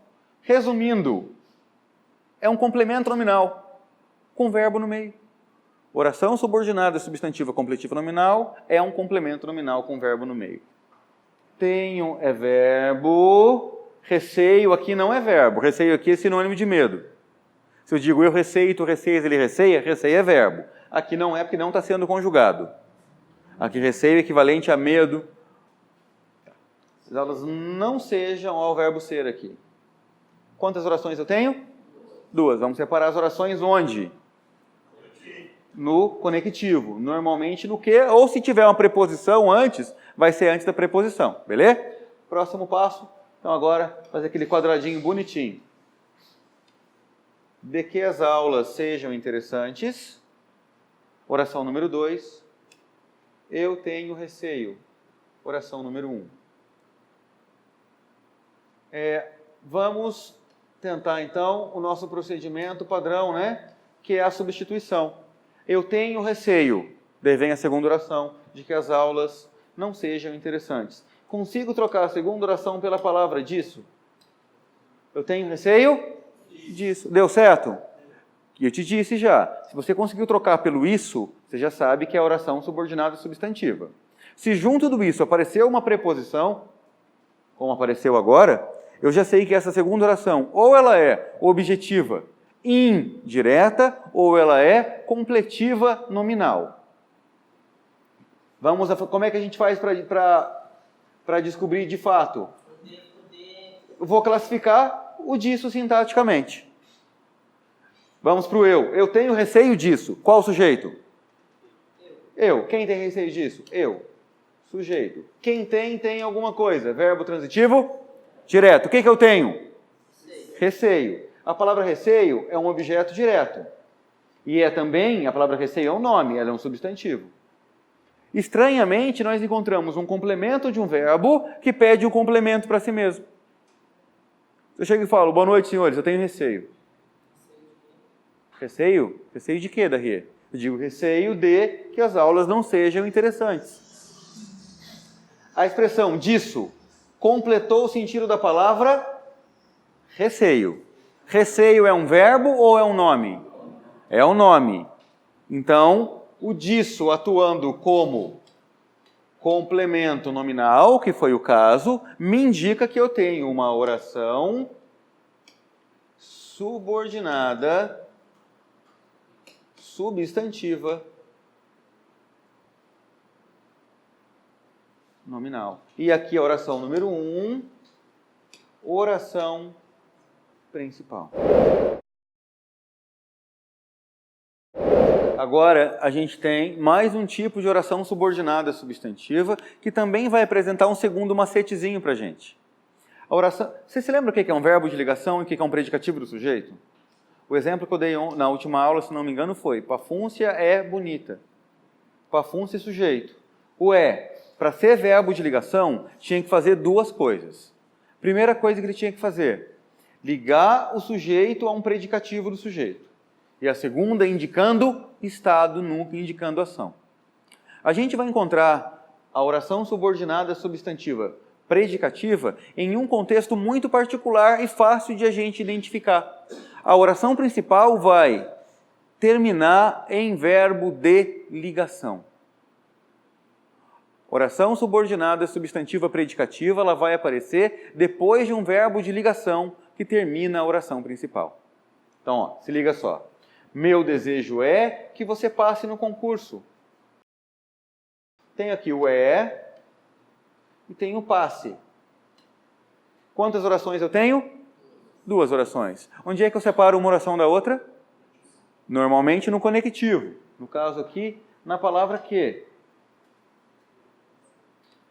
Resumindo, é um complemento nominal com verbo no meio. Oração subordinada substantiva completiva nominal é um complemento nominal com verbo no meio. Tenho é verbo, receio aqui não é verbo, receio aqui é sinônimo de medo. Se eu digo eu receio, tu receias, ele receia, receio é verbo. Aqui não é porque não está sendo conjugado. Aqui receio é equivalente a medo. Elas não sejam ao verbo ser aqui. Quantas orações eu tenho? 2. Vamos separar as orações onde? No conectivo. Normalmente no que? Ou se tiver uma preposição antes, vai ser antes da preposição. Beleza? Próximo passo. Então agora, fazer aquele quadradinho bonitinho. De que as aulas sejam interessantes. Oração número 2. Eu tenho receio. Oração número 1. Vamos tentar então o nosso procedimento padrão, né? Que é a substituição. Eu tenho receio, daí vem a segunda oração, de que as aulas não sejam interessantes. Consigo trocar a segunda oração pela palavra disso? Eu tenho receio disso. Deu certo? E eu te disse já, se você conseguiu trocar pelo isso, você já sabe que é a oração subordinada substantiva. Se junto do isso apareceu uma preposição, como apareceu agora, eu já sei que essa segunda oração, ou ela é objetiva indireta, ou ela é completiva nominal. Como é que a gente faz para descobrir de fato? Eu vou classificar o disso sintaticamente. Vamos para o eu. Eu tenho receio disso. Qual o sujeito? Eu. Quem tem receio disso? Eu. Sujeito. Quem tem alguma coisa. Verbo transitivo? Direto. O que eu tenho? Receio. A palavra receio é um objeto direto. E também, a palavra receio é um nome, ela é um substantivo. Estranhamente, nós encontramos um complemento de um verbo que pede um complemento para si mesmo. Eu chego e falo, boa noite, senhores, eu tenho receio. Receio? Receio de quê, Darie? Eu digo receio de que as aulas não sejam interessantes. A expressão disso completou o sentido da palavra receio. Receio é um verbo ou é um nome? É um nome. Então, o disso atuando como complemento nominal, que foi o caso, me indica que eu tenho uma oração subordinada substantiva nominal. E aqui a oração número 1, oração principal. Agora, a gente tem mais um tipo de oração subordinada substantiva, que também vai apresentar um segundo macetezinho para a gente. A oração... Você se lembra o que é um verbo de ligação e o que é um predicativo do sujeito? O exemplo que eu dei na última aula, se não me engano, foi Pafúncia é bonita. Pafúncia é sujeito. O para ser verbo de ligação, tinha que fazer duas coisas. Primeira coisa que ele tinha que fazer, ligar o sujeito a um predicativo do sujeito. E a segunda, indicando estado, nunca indicando ação. A gente vai encontrar a oração subordinada substantiva predicativa em um contexto muito particular e fácil de a gente identificar. A oração principal vai terminar em verbo de ligação. Oração subordinada substantiva predicativa, ela vai aparecer depois de um verbo de ligação que termina a oração principal. Então, se liga só. Meu desejo é que você passe no concurso. Tem aqui o e tem o passe. Quantas orações eu tenho? 2 orações. Onde é que eu separo uma oração da outra? Normalmente no conectivo. No caso aqui, na palavra que.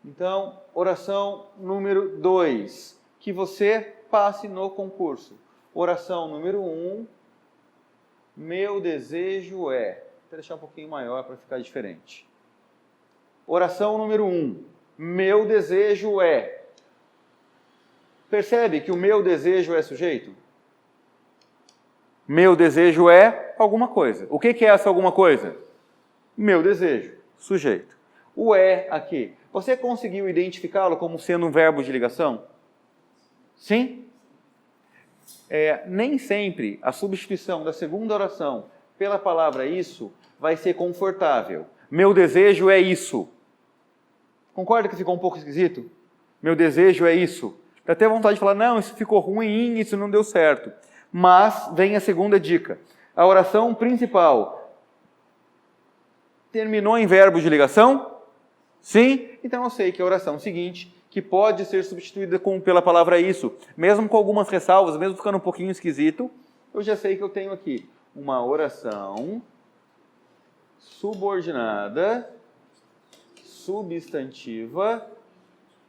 Então, oração número 2. Que você passe no concurso. Oração número 1. Meu desejo é. Vou deixar um pouquinho maior para ficar diferente. Oração número 1. Meu desejo é. Percebe que o meu desejo é sujeito? Meu desejo é alguma coisa. O que é essa alguma coisa? Meu desejo, sujeito. O aqui, você conseguiu identificá-lo como sendo um verbo de ligação? Sim? Nem sempre a substituição da segunda oração pela palavra isso vai ser confortável. Meu desejo é isso. Concorda que ficou um pouco esquisito? Meu desejo é isso. Dá até vontade de falar, não, isso ficou ruim, isso não deu certo. Mas vem a segunda dica. A oração principal terminou em verbo de ligação? Sim? Então eu sei que a oração seguinte, que pode ser substituída pela palavra isso, mesmo com algumas ressalvas, mesmo ficando um pouquinho esquisito, eu já sei que eu tenho aqui uma oração subordinada substantiva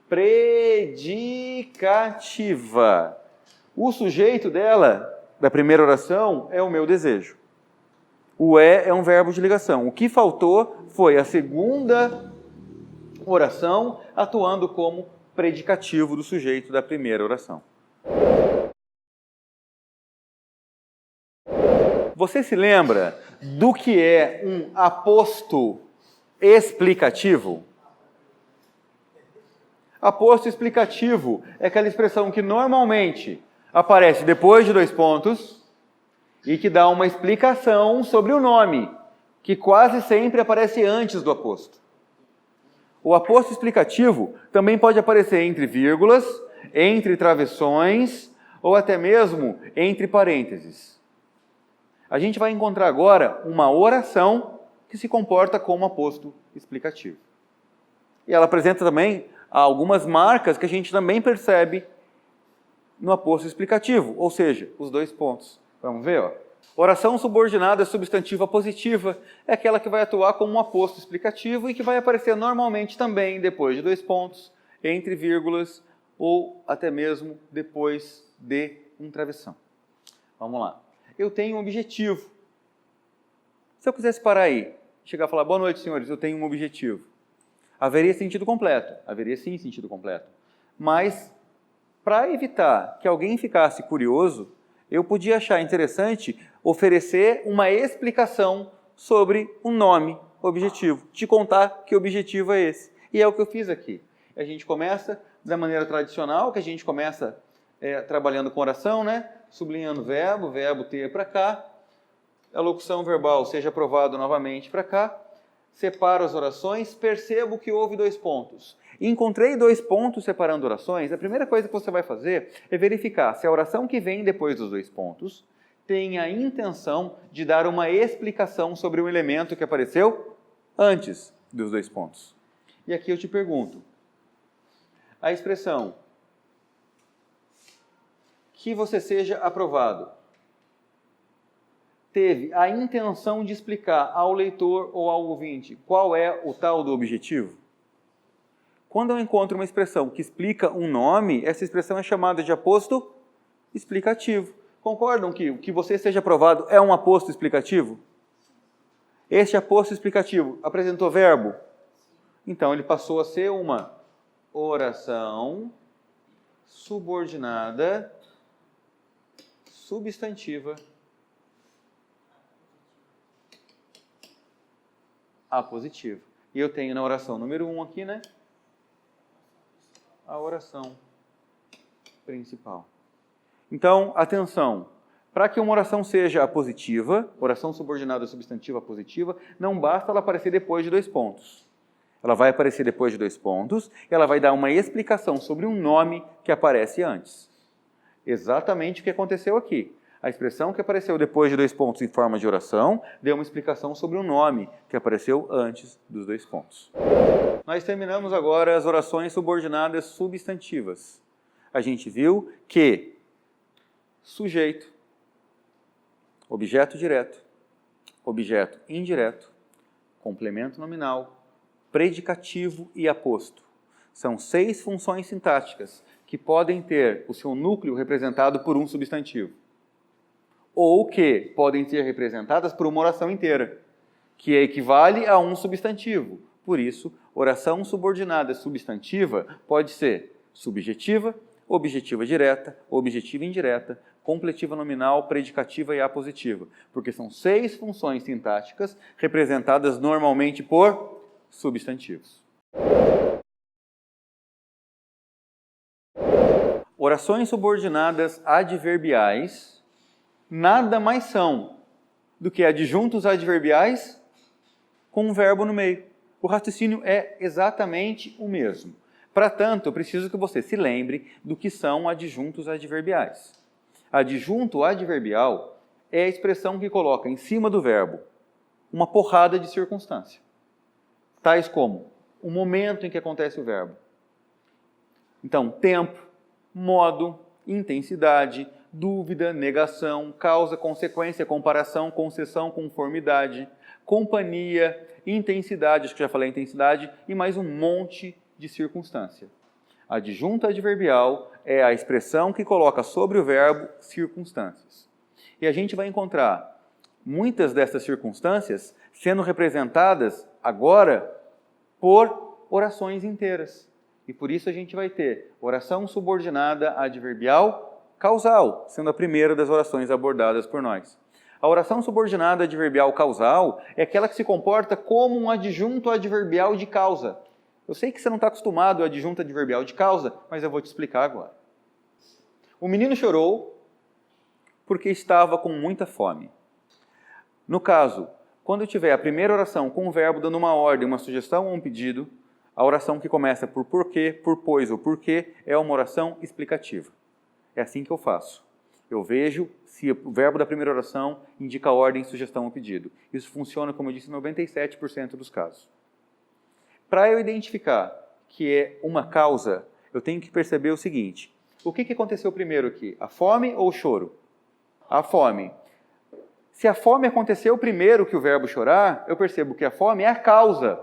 predicativa. O sujeito dela, da primeira oração, é o meu desejo. O é um verbo de ligação. O que faltou foi a segunda oração atuando como predicativo do sujeito da primeira oração. Você se lembra do que é um aposto explicativo? Aposto explicativo é aquela expressão que normalmente aparece depois de 2 pontos e que dá uma explicação sobre o nome, que quase sempre aparece antes do aposto. O aposto explicativo também pode aparecer entre vírgulas, entre travessões ou até mesmo entre parênteses. A gente vai encontrar agora uma oração que se comporta como aposto explicativo. E ela apresenta também algumas marcas que a gente também percebe no aposto explicativo, ou seja, os 2 pontos. Vamos ver, ó. Oração subordinada substantiva positiva é aquela que vai atuar como um aposto explicativo e que vai aparecer normalmente também depois de 2 pontos, entre vírgulas ou até mesmo depois de um travessão. Vamos lá. Eu tenho um objetivo. Se eu quisesse parar aí, chegar e falar, boa noite, senhores, eu tenho um objetivo. Haveria sentido completo. Haveria sim sentido completo. Mas, para evitar que alguém ficasse curioso, eu podia achar interessante oferecer uma explicação sobre o nome objetivo, te contar que objetivo é esse. E é o que eu fiz aqui. A gente começa da maneira tradicional, que a gente começa trabalhando com oração, né? Sublinhando verbo ter para cá, a locução verbal seja aprovado novamente para cá, separo as orações, percebo que houve 2 pontos. Encontrei 2 pontos separando orações, a primeira coisa que você vai fazer é verificar se a oração que vem depois dos 2 pontos tem a intenção de dar uma explicação sobre um elemento que apareceu antes dos 2 pontos. E aqui eu te pergunto, a expressão que você seja aprovado teve a intenção de explicar ao leitor ou ao ouvinte qual é o tal do objetivo? Quando eu encontro uma expressão que explica um nome, essa expressão é chamada de aposto explicativo. Concordam que o que você seja aprovado é um aposto explicativo? Este aposto explicativo apresentou verbo? Então ele passou a ser uma oração subordinada substantiva apositiva. E eu tenho na oração número 1 aqui, né? A oração principal. Então, atenção. Para que uma oração seja apositiva, oração subordinada substantiva apositiva, não basta ela aparecer depois de 2 pontos. Ela vai aparecer depois de 2 pontos e ela vai dar uma explicação sobre um nome que aparece antes. Exatamente o que aconteceu aqui. A expressão que apareceu depois de 2 pontos em forma de oração deu uma explicação sobre um nome que apareceu antes dos 2 pontos. Nós terminamos agora as orações subordinadas substantivas. A gente viu que sujeito, objeto direto, objeto indireto, complemento nominal, predicativo e aposto. São 6 funções sintáticas que podem ter o seu núcleo representado por um substantivo. Ou que podem ser representadas por uma oração inteira, que equivale a um substantivo. Por isso, oração subordinada substantiva pode ser subjetiva, objetiva direta, objetiva indireta, completiva nominal, predicativa e apositiva, porque são 6 funções sintáticas representadas normalmente por substantivos. Orações subordinadas adverbiais nada mais são do que adjuntos adverbiais com um verbo no meio. O raciocínio é exatamente o mesmo. Para tanto, eu preciso que você se lembre do que são adjuntos adverbiais. Adjunto adverbial é a expressão que coloca em cima do verbo uma porrada de circunstância, tais como o momento em que acontece o verbo. Então, tempo, modo, intensidade, dúvida, negação, causa, consequência, comparação, concessão, conformidade, companhia, intensidade, acho que já falei intensidade, e mais um monte de circunstância. Adjunto adverbial é a expressão que coloca sobre o verbo circunstâncias. E a gente vai encontrar muitas dessas circunstâncias sendo representadas agora por orações inteiras. E por isso a gente vai ter oração subordinada adverbial causal, sendo a primeira das orações abordadas por nós. A oração subordinada adverbial causal é aquela que se comporta como um adjunto adverbial de causa. Eu sei que você não está acostumado ao adjunto adverbial de causa, mas eu vou te explicar agora. O menino chorou porque estava com muita fome. No caso, quando eu tiver a primeira oração com o verbo dando uma ordem, uma sugestão ou um pedido, a oração que começa por porquê, por pois ou porquê é uma oração explicativa. É assim que eu faço. Eu vejo se o verbo da primeira oração indica ordem, sugestão ou pedido. Isso funciona, como eu disse, em 97% dos casos. Para eu identificar que é uma causa, eu tenho que perceber o seguinte. O que aconteceu primeiro aqui? A fome ou o choro? A fome. Se a fome aconteceu primeiro que o verbo chorar, eu percebo que a fome é a causa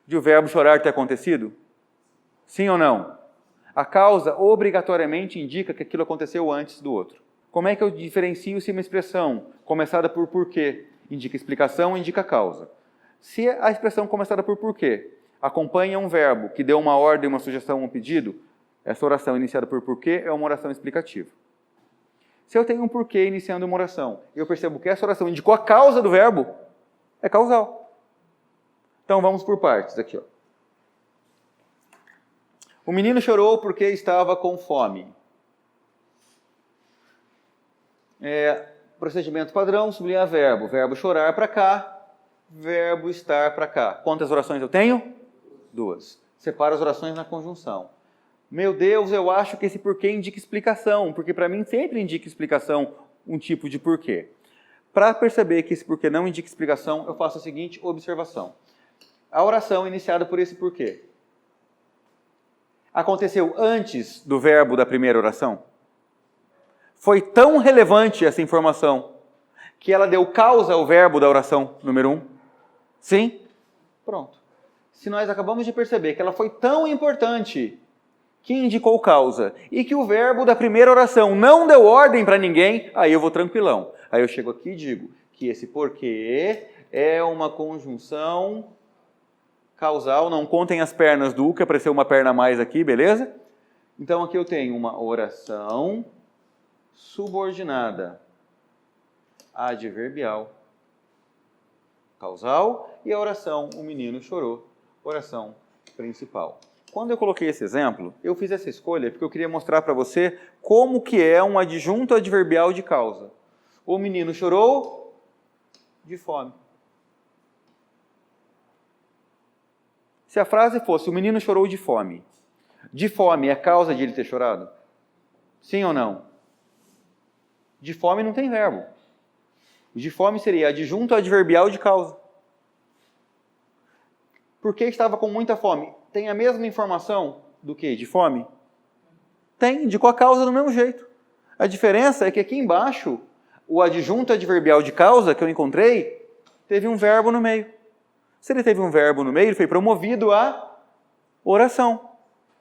de o verbo chorar ter acontecido? Sim ou não? A causa obrigatoriamente indica que aquilo aconteceu antes do outro. Como é que eu diferencio se uma expressão começada por porquê indica explicação ou indica causa? Se a expressão começada por porquê acompanha um verbo que deu uma ordem, uma sugestão, um pedido, essa oração iniciada por porquê é uma oração explicativa. Se eu tenho um porquê iniciando uma oração, e eu percebo que essa oração indicou a causa do verbo, é causal. Então vamos por partes aqui. O menino chorou porque estava com fome. Procedimento padrão, sublinhar verbo. Verbo chorar para cá, verbo estar para cá. Quantas orações eu tenho? 2. Separo as orações na conjunção. Meu Deus, eu acho que esse porquê indica explicação, porque para mim sempre indica explicação um tipo de porquê. Para perceber que esse porquê não indica explicação, eu faço a seguinte observação. A oração iniciada por esse porquê aconteceu antes do verbo da primeira oração? Foi tão relevante essa informação que ela deu causa ao verbo da oração número 1? Sim? Pronto. Se nós acabamos de perceber que ela foi tão importante que indicou causa e que o verbo da primeira oração não deu ordem para ninguém, aí eu vou tranquilão. Aí eu chego aqui e digo que esse porquê é uma conjunção causal, não contem as pernas do que apareceu uma perna a mais aqui, beleza? Então aqui eu tenho uma oração subordinada adverbial causal e a oração o menino chorou, oração principal. Quando eu coloquei esse exemplo, eu fiz essa escolha porque eu queria mostrar para você como que é um adjunto adverbial de causa. O menino chorou de fome. Se a frase fosse, o menino chorou de fome é causa de ele ter chorado? Sim ou não? De fome não tem verbo. De fome seria adjunto adverbial de causa. Por que estava com muita fome? Tem a mesma informação do que de fome? Tem, indicou a causa do mesmo jeito. A diferença é que aqui embaixo, o adjunto adverbial de causa que eu encontrei, teve um verbo no meio. Se ele teve um verbo no meio, ele foi promovido a oração.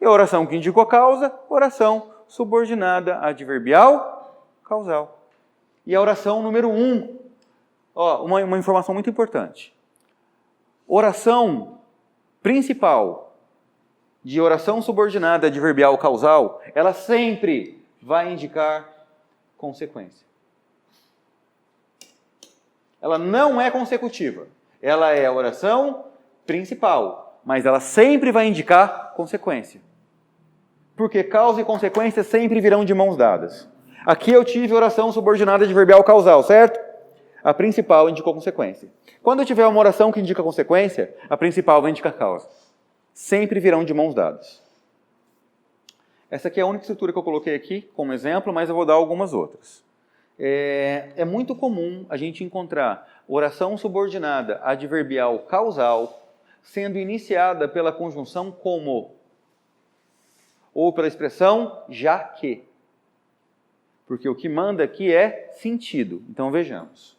E a oração que indicou a causa, oração subordinada adverbial causal. E a oração número 1, uma informação muito importante. Oração principal de oração subordinada adverbial causal, ela sempre vai indicar consequência. Ela não é consecutiva. Ela é a oração principal, mas ela sempre vai indicar consequência. Porque causa e consequência sempre virão de mãos dadas. Aqui eu tive oração subordinada adverbial causal, certo? A principal indicou consequência. Quando eu tiver uma oração que indica consequência, a principal vai indicar causa. Sempre virão de mãos dadas. Essa aqui é a única estrutura que eu coloquei aqui como exemplo, mas eu vou dar algumas outras. É muito comum a gente encontrar oração subordinada adverbial causal sendo iniciada pela conjunção como ou pela expressão já que. Porque o que manda aqui é sentido. Então vejamos.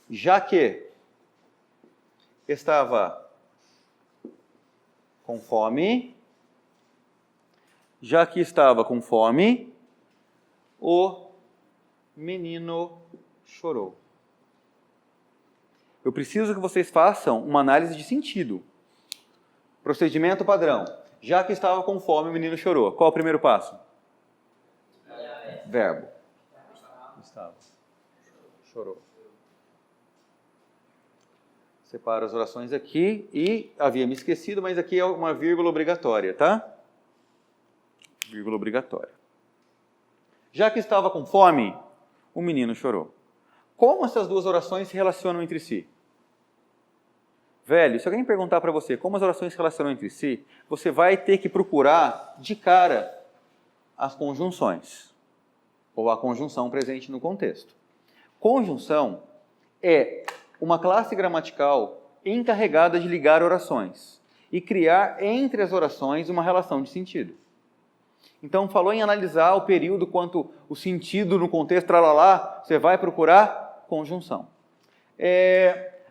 Já que estava com fome, já que estava com fome, o menino chorou. Eu preciso que vocês façam uma análise de sentido. Procedimento padrão. Já que estava com fome, o menino chorou. Qual é o primeiro passo? Verbo. Estava. Chorou. Separo as orações aqui e havia me esquecido, mas aqui é uma vírgula obrigatória, tá? Vírgula obrigatória. Já que estava com fome, o menino chorou. Como essas duas orações se relacionam entre si? Velho, se alguém perguntar para você como as orações se relacionam entre si, você vai ter que procurar de cara as conjunções, ou a conjunção presente no contexto. Conjunção é uma classe gramatical encarregada de ligar orações e criar entre as orações uma relação de sentido. Então, falou em analisar o período quanto o sentido no contexto, tralalá, você vai procurar conjunção.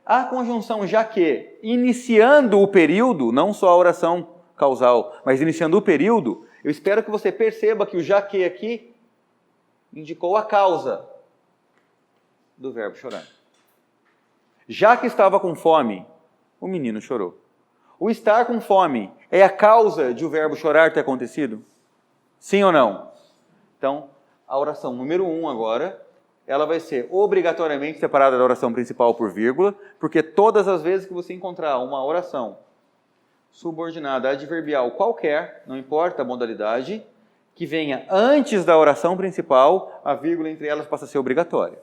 A conjunção já que, iniciando o período, não só a oração causal, mas iniciando o período, eu espero que você perceba que o já que aqui indicou a causa do verbo chorar. Já que estava com fome, o menino chorou. O estar com fome é a causa de o verbo chorar ter acontecido? Sim ou não? Então, a oração número 1 agora, ela vai ser obrigatoriamente separada da oração principal por vírgula, porque todas as vezes que você encontrar uma oração subordinada adverbial qualquer, não importa a modalidade, que venha antes da oração principal, a vírgula entre elas passa a ser obrigatória.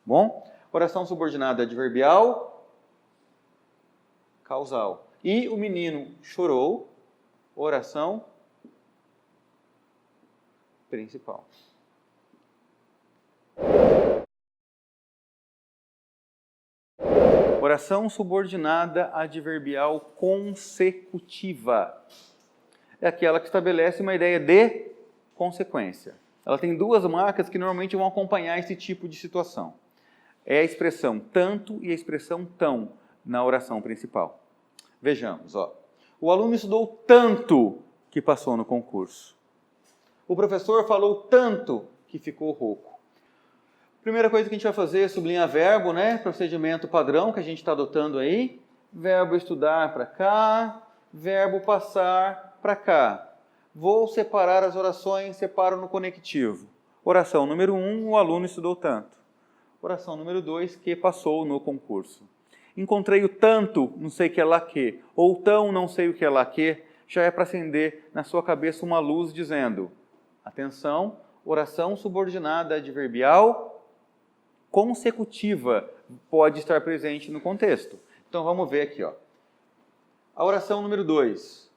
Bom? Oração subordinada adverbial causal. E o menino chorou, oração principal. Oração subordinada adverbial consecutiva. É aquela que estabelece uma ideia de consequência. Ela tem duas marcas que normalmente vão acompanhar esse tipo de situação. É a expressão tanto e a expressão tão na oração principal. Vejamos, ó. O aluno estudou tanto que passou no concurso. O professor falou tanto que ficou rouco. Primeira coisa que a gente vai fazer é sublinhar verbo, né? Procedimento padrão que a gente está adotando aí. Verbo estudar para cá, verbo passar para cá. Vou separar as orações, separo no conectivo. Oração número 1, o aluno estudou tanto. Oração número 2, que passou no concurso. Encontrei o tanto, não sei o que é lá que, ou tão, não sei o que é lá que, já é para acender na sua cabeça uma luz dizendo, atenção, oração subordinada adverbial consecutiva pode estar presente no contexto. Então vamos ver aqui, ó. A oração número 2,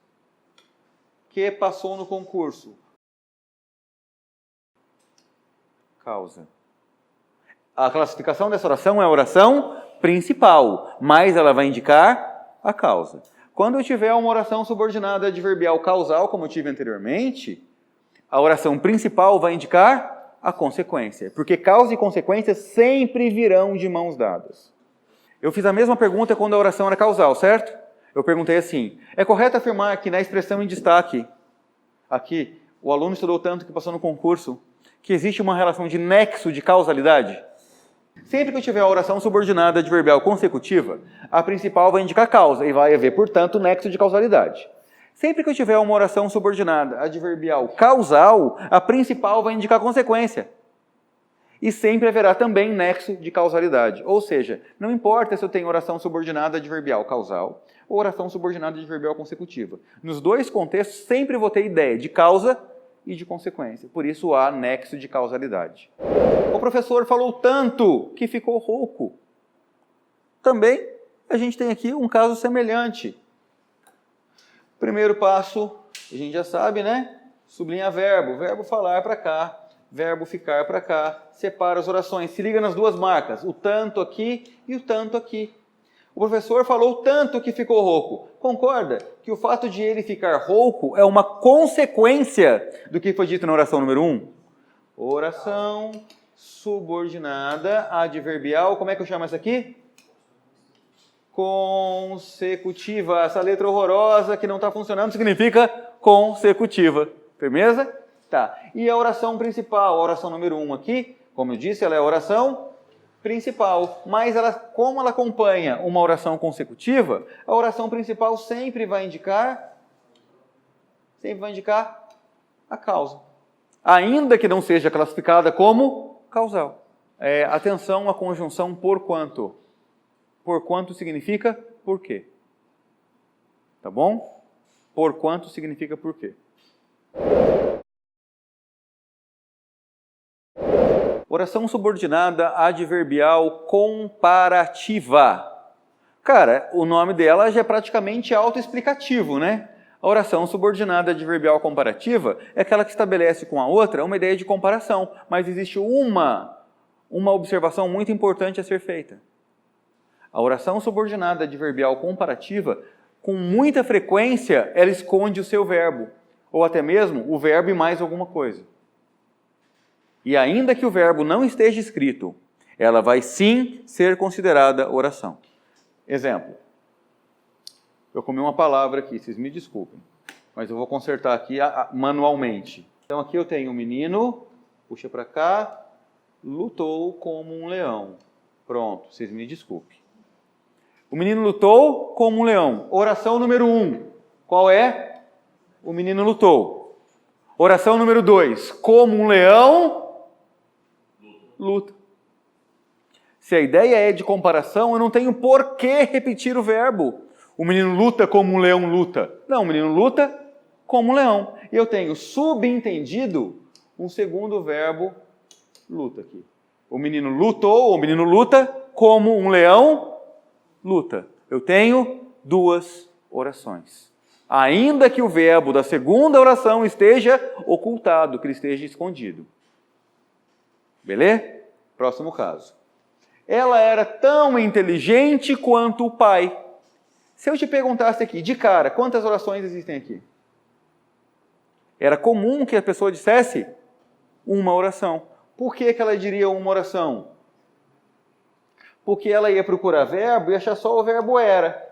que passou no concurso. Causa. A classificação dessa oração é a oração principal, mas ela vai indicar a causa. Quando eu tiver uma oração subordinada adverbial causal, como eu tive anteriormente, a oração principal vai indicar a consequência, porque causa e consequência sempre virão de mãos dadas. Eu fiz a mesma pergunta quando a oração era causal, certo? Eu perguntei assim, é correto afirmar que na expressão em destaque, aqui, o aluno estudou tanto que passou no concurso, que existe uma relação de nexo de causalidade? Sempre que eu tiver a oração subordinada adverbial consecutiva, a principal vai indicar causa e vai haver, portanto, nexo de causalidade. Sempre que eu tiver uma oração subordinada adverbial causal, a principal vai indicar consequência. E sempre haverá também nexo de causalidade. Ou seja, não importa se eu tenho oração subordinada adverbial causal ou oração subordinada adverbial consecutiva. Nos dois contextos, sempre vou ter ideia de causa e de consequência. Por isso há nexo de causalidade. O professor falou tanto que ficou rouco. Também a gente tem aqui um caso semelhante. Primeiro passo, a gente já sabe, né? Sublinha verbo. Verbo falar para cá, verbo ficar para cá. Separa as orações. Se liga nas duas marcas, o tanto aqui e o tanto aqui. O professor falou tanto que ficou rouco. Concorda que o fato de ele ficar rouco é uma consequência do que foi dito na oração número 1? Oração subordinada adverbial. Como é que eu chamo essa aqui? Consecutiva. Essa letra horrorosa que não está funcionando significa consecutiva. Firmeza? Tá. E a oração principal, a oração número 1 aqui, como eu disse, ela é a oração principal. Mas como ela acompanha uma oração consecutiva, a oração principal sempre vai indicar a causa. Ainda que não seja classificada como causal. Atenção à conjunção por quanto. Por quanto significa por quê. Tá bom? Por quanto significa por quê. Oração subordinada adverbial comparativa. Cara, o nome dela já é praticamente autoexplicativo, né? A oração subordinada adverbial comparativa é aquela que estabelece com a outra uma ideia de comparação, mas existe uma observação muito importante a ser feita. A oração subordinada adverbial comparativa, com muita frequência, ela esconde o seu verbo, ou até mesmo o verbo e mais alguma coisa. E ainda que o verbo não esteja escrito, ela vai sim ser considerada oração. Exemplo. Eu comi uma palavra aqui, vocês me desculpem, mas eu vou consertar aqui manualmente. Então aqui eu tenho um menino, puxa para cá, lutou como um leão. Pronto, vocês me desculpem. O menino lutou como um leão. Oração número 1. Qual é? O menino lutou. Oração número 2. Como um leão, luta. Se a ideia é de comparação, eu não tenho por que repetir o verbo. O menino luta como um leão luta. Não, o menino luta como um leão. E eu tenho subentendido um segundo verbo luta aqui. O menino lutou, o menino luta como um leão luta. Eu tenho duas orações. Ainda que o verbo da segunda oração esteja ocultado, que ele esteja escondido. Beleza? Próximo caso. Ela era tão inteligente quanto o pai. Se eu te perguntasse aqui, de cara, quantas orações existem aqui? Era comum que a pessoa dissesse uma oração. Por que ela diria uma oração? Porque ela ia procurar verbo e achar só o verbo era.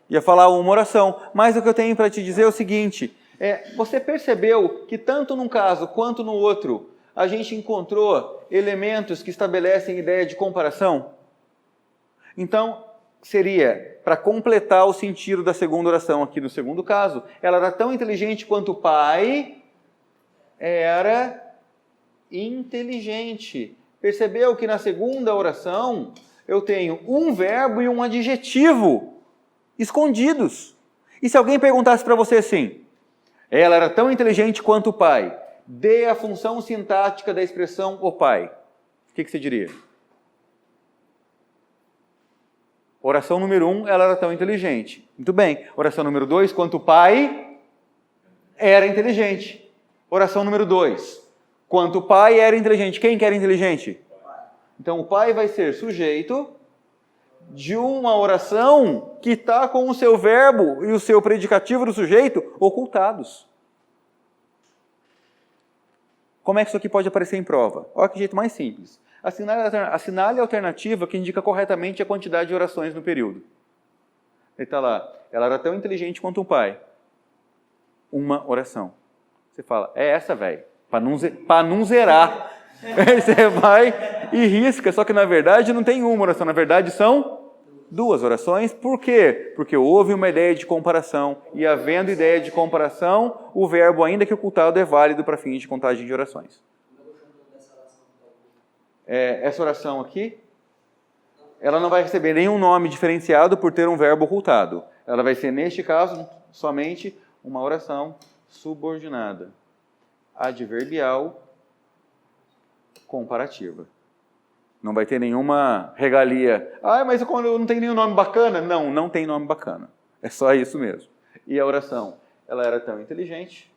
Ia falar uma oração. Mas o que eu tenho para te dizer é o seguinte, você percebeu que tanto num caso quanto no outro, a gente encontrou elementos que estabelecem ideia de comparação? Então, seria, para completar o sentido da segunda oração aqui no segundo caso, ela era tão inteligente quanto o pai era inteligente. Percebeu que na segunda oração eu tenho um verbo e um adjetivo escondidos. E se alguém perguntasse para você assim, ela era tão inteligente quanto o pai, dê a função sintática da expressão o pai, o que você diria? Oração número 1, ela era tão inteligente. Muito bem. Oração número 2, quanto o pai era inteligente. Oração número 2, quanto o pai era inteligente. Quem que era inteligente? Então o pai vai ser sujeito de uma oração que está com o seu verbo e o seu predicativo do sujeito ocultados. Como é que isso aqui pode aparecer em prova? Olha que jeito mais simples. Assinale a alternativa que indica corretamente a quantidade de orações no período. Ele está lá. Ela era tão inteligente quanto um pai. Uma oração. Você fala, é essa, velho. Para não zerar. Você vai e risca. Só que na verdade não tem uma oração. Na verdade são duas orações. Por quê? Porque houve uma ideia de comparação. E havendo ideia de comparação, o verbo, ainda que ocultado, é válido para fins de contagem de orações. Essa oração aqui, ela não vai receber nenhum nome diferenciado por ter um verbo ocultado. Ela vai ser, neste caso, somente uma oração subordinada, adverbial, comparativa. Não vai ter nenhuma regalia. Mas eu não tenho nenhum nome bacana. Não, não tem nome bacana. É só isso mesmo. E a oração, ela era tão inteligente.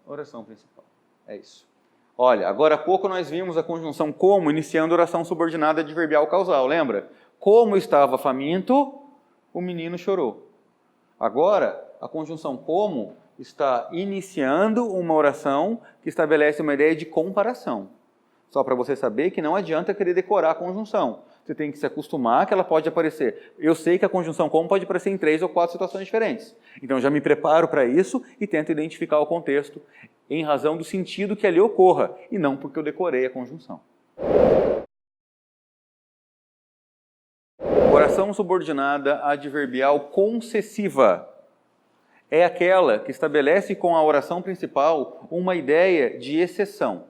Oração principal. É isso. Olha, agora há pouco nós vimos a conjunção como iniciando oração subordinada adverbial causal, lembra? Como estava faminto, o menino chorou. Agora, a conjunção como está iniciando uma oração que estabelece uma ideia de comparação. Só para você saber que não adianta querer decorar a conjunção. Você tem que se acostumar que ela pode aparecer. Eu sei que a conjunção como pode aparecer em 3 ou 4 situações diferentes. Então, já me preparo para isso e tento identificar o contexto em razão do sentido que ali ocorra, e não porque eu decorei a conjunção. Oração subordinada adverbial concessiva é aquela que estabelece com a oração principal uma ideia de exceção.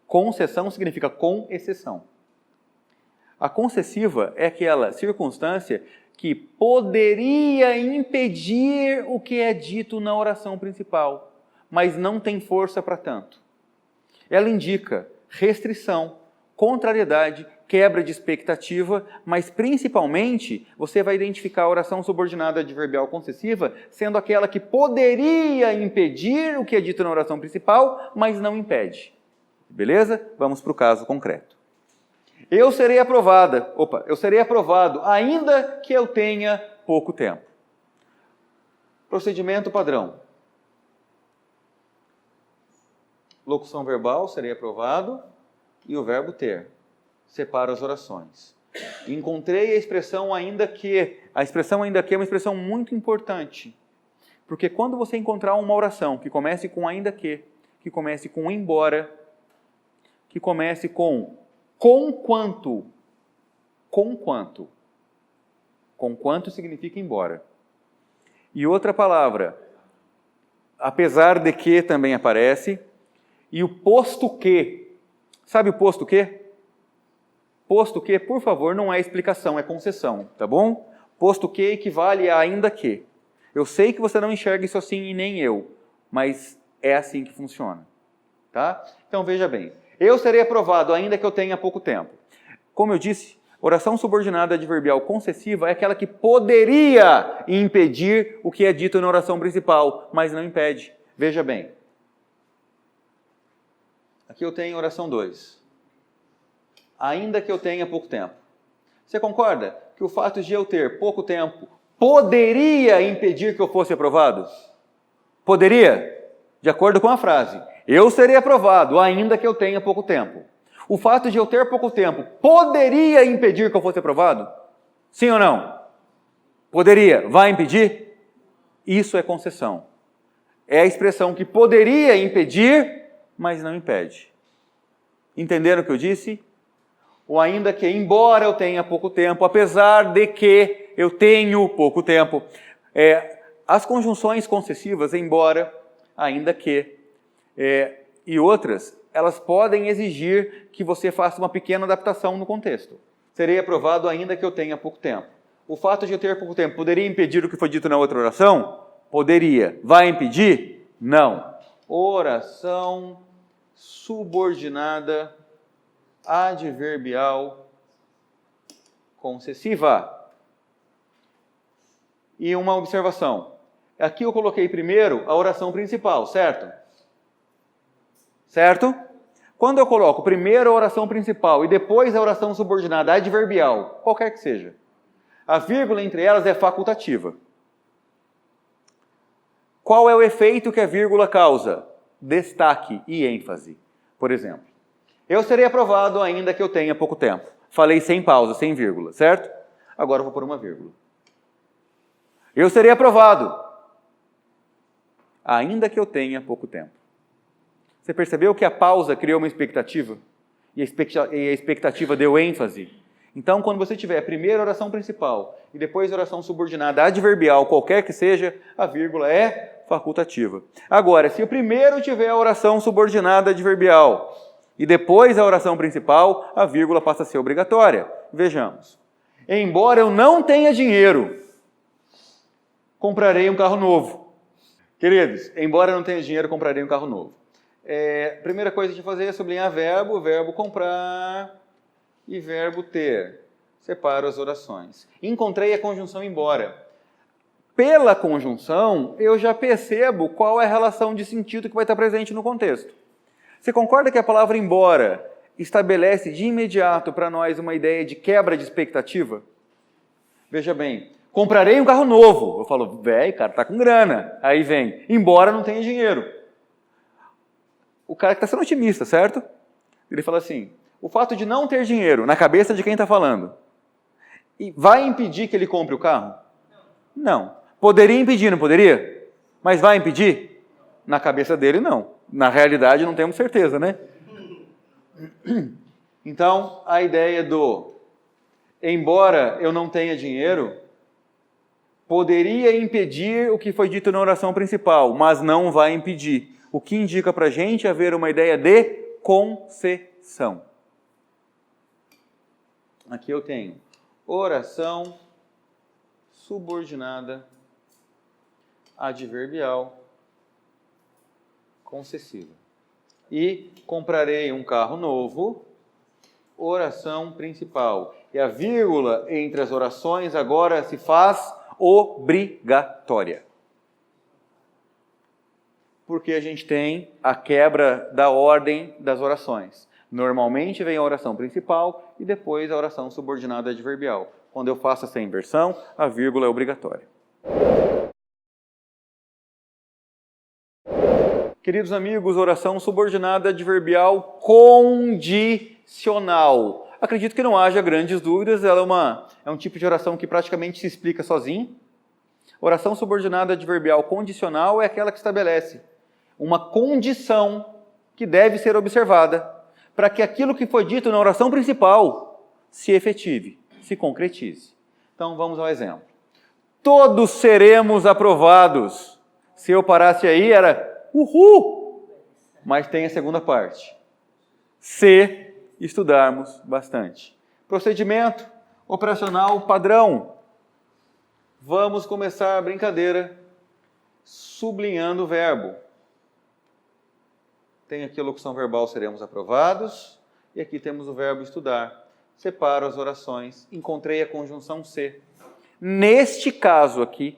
Concessão significa com exceção. A concessiva é aquela circunstância que poderia impedir o que é dito na oração principal, mas não tem força para tanto. Ela indica restrição, contrariedade, quebra de expectativa, mas principalmente você vai identificar a oração subordinada adverbial concessiva sendo aquela que poderia impedir o que é dito na oração principal, mas não impede. Beleza? Vamos para o caso concreto. Eu serei aprovado ainda que eu tenha pouco tempo. Procedimento padrão. Locução verbal, serei aprovado, e o verbo ter. Separa as orações. Encontrei a expressão ainda que. A expressão ainda que é uma expressão muito importante. Porque quando você encontrar uma oração que comece com ainda que comece com embora, que comece com quanto. Com quanto significa embora. E outra palavra, apesar de que também aparece, e o posto que. Sabe o posto que? Posto que, por favor, não é explicação, é concessão, tá bom? Posto que equivale a ainda que. Eu sei que você não enxerga isso assim e nem eu, mas é assim que funciona, tá? Então veja bem, eu serei aprovado ainda que eu tenha pouco tempo. Como eu disse, oração subordinada adverbial concessiva é aquela que poderia impedir o que é dito na oração principal, mas não impede. Veja bem, aqui eu tenho oração 2. Ainda que eu tenha pouco tempo. Você concorda que o fato de eu ter pouco tempo poderia impedir que eu fosse aprovado? Poderia? De acordo com a frase. Eu serei aprovado ainda que eu tenha pouco tempo. O fato de eu ter pouco tempo poderia impedir que eu fosse aprovado? Sim ou não? Poderia. Vai impedir? Isso é concessão. É a expressão que poderia impedir, mas não impede. Entenderam o que eu disse? Ou ainda que, embora eu tenha pouco tempo, apesar de que eu tenho pouco tempo. As conjunções concessivas, embora, ainda que, e outras, elas podem exigir que você faça uma pequena adaptação no contexto. Serei aprovado ainda que eu tenha pouco tempo. O fato de eu ter pouco tempo poderia impedir o que foi dito na outra oração? Poderia. Vai impedir? Não. Oração subordinada adverbial concessiva. E uma observação. Aqui eu coloquei primeiro a oração principal, certo? Certo? Quando eu coloco primeiro a oração principal e depois a oração subordinada adverbial, qualquer que seja, a vírgula entre elas é facultativa. Qual é o efeito que a vírgula causa? Destaque e ênfase. Por exemplo, eu serei aprovado ainda que eu tenha pouco tempo. Falei sem pausa, sem vírgula, certo? Agora eu vou pôr uma vírgula. Eu serei aprovado ainda que eu tenha pouco tempo. Você percebeu que a pausa criou uma expectativa? E a expectativa deu ênfase? Então, quando você tiver primeiro a oração principal e depois a oração subordinada adverbial, qualquer que seja, a vírgula é facultativa. Agora, se o primeiro tiver a oração subordinada adverbial e depois a oração principal, a vírgula passa a ser obrigatória. Vejamos. Embora eu não tenha dinheiro, comprarei um carro novo. Queridos, embora eu não tenha dinheiro, comprarei um carro novo. Primeira coisa de fazer é sublinhar verbo comprar e verbo ter. Separo as orações. Encontrei a conjunção embora. Pela conjunção, eu já percebo qual é a relação de sentido que vai estar presente no contexto. Você concorda que a palavra embora estabelece de imediato para nós uma ideia de quebra de expectativa? Veja bem, comprarei um carro novo. Eu falo, velho, cara, tá com grana. Aí vem, embora não tenha dinheiro. O cara que está sendo otimista, certo? Ele fala assim, o fato de não ter dinheiro na cabeça de quem está falando, vai impedir que ele compre o carro? Não. Poderia impedir, não poderia? Mas vai impedir? Na cabeça dele, não. Na realidade, não temos certeza, né? Então, a ideia do embora eu não tenha dinheiro, poderia impedir o que foi dito na oração principal, mas não vai impedir. O que indica para a gente haver uma ideia de concessão. Aqui eu tenho oração subordinada adverbial concessiva. E comprarei um carro novo, oração principal. E a vírgula entre as orações agora se faz obrigatória. Porque a gente tem a quebra da ordem das orações. Normalmente vem a oração principal e depois a oração subordinada adverbial. Quando eu faço essa inversão, a vírgula é obrigatória. Queridos amigos, oração subordinada adverbial condicional. Acredito que não haja grandes dúvidas, ela é um tipo de oração que praticamente se explica sozinho. Oração subordinada adverbial condicional é aquela que estabelece uma condição que deve ser observada para que aquilo que foi dito na oração principal se efetive, se concretize. Então vamos ao exemplo. Todos seremos aprovados. Se eu parasse aí era uhul! Mas tem a segunda parte. Se estudarmos bastante. Procedimento operacional padrão. Vamos começar a brincadeira sublinhando o verbo. Tem aqui a locução verbal, seremos aprovados. E aqui temos o verbo estudar. Separo as orações. Encontrei a conjunção se. Neste caso aqui,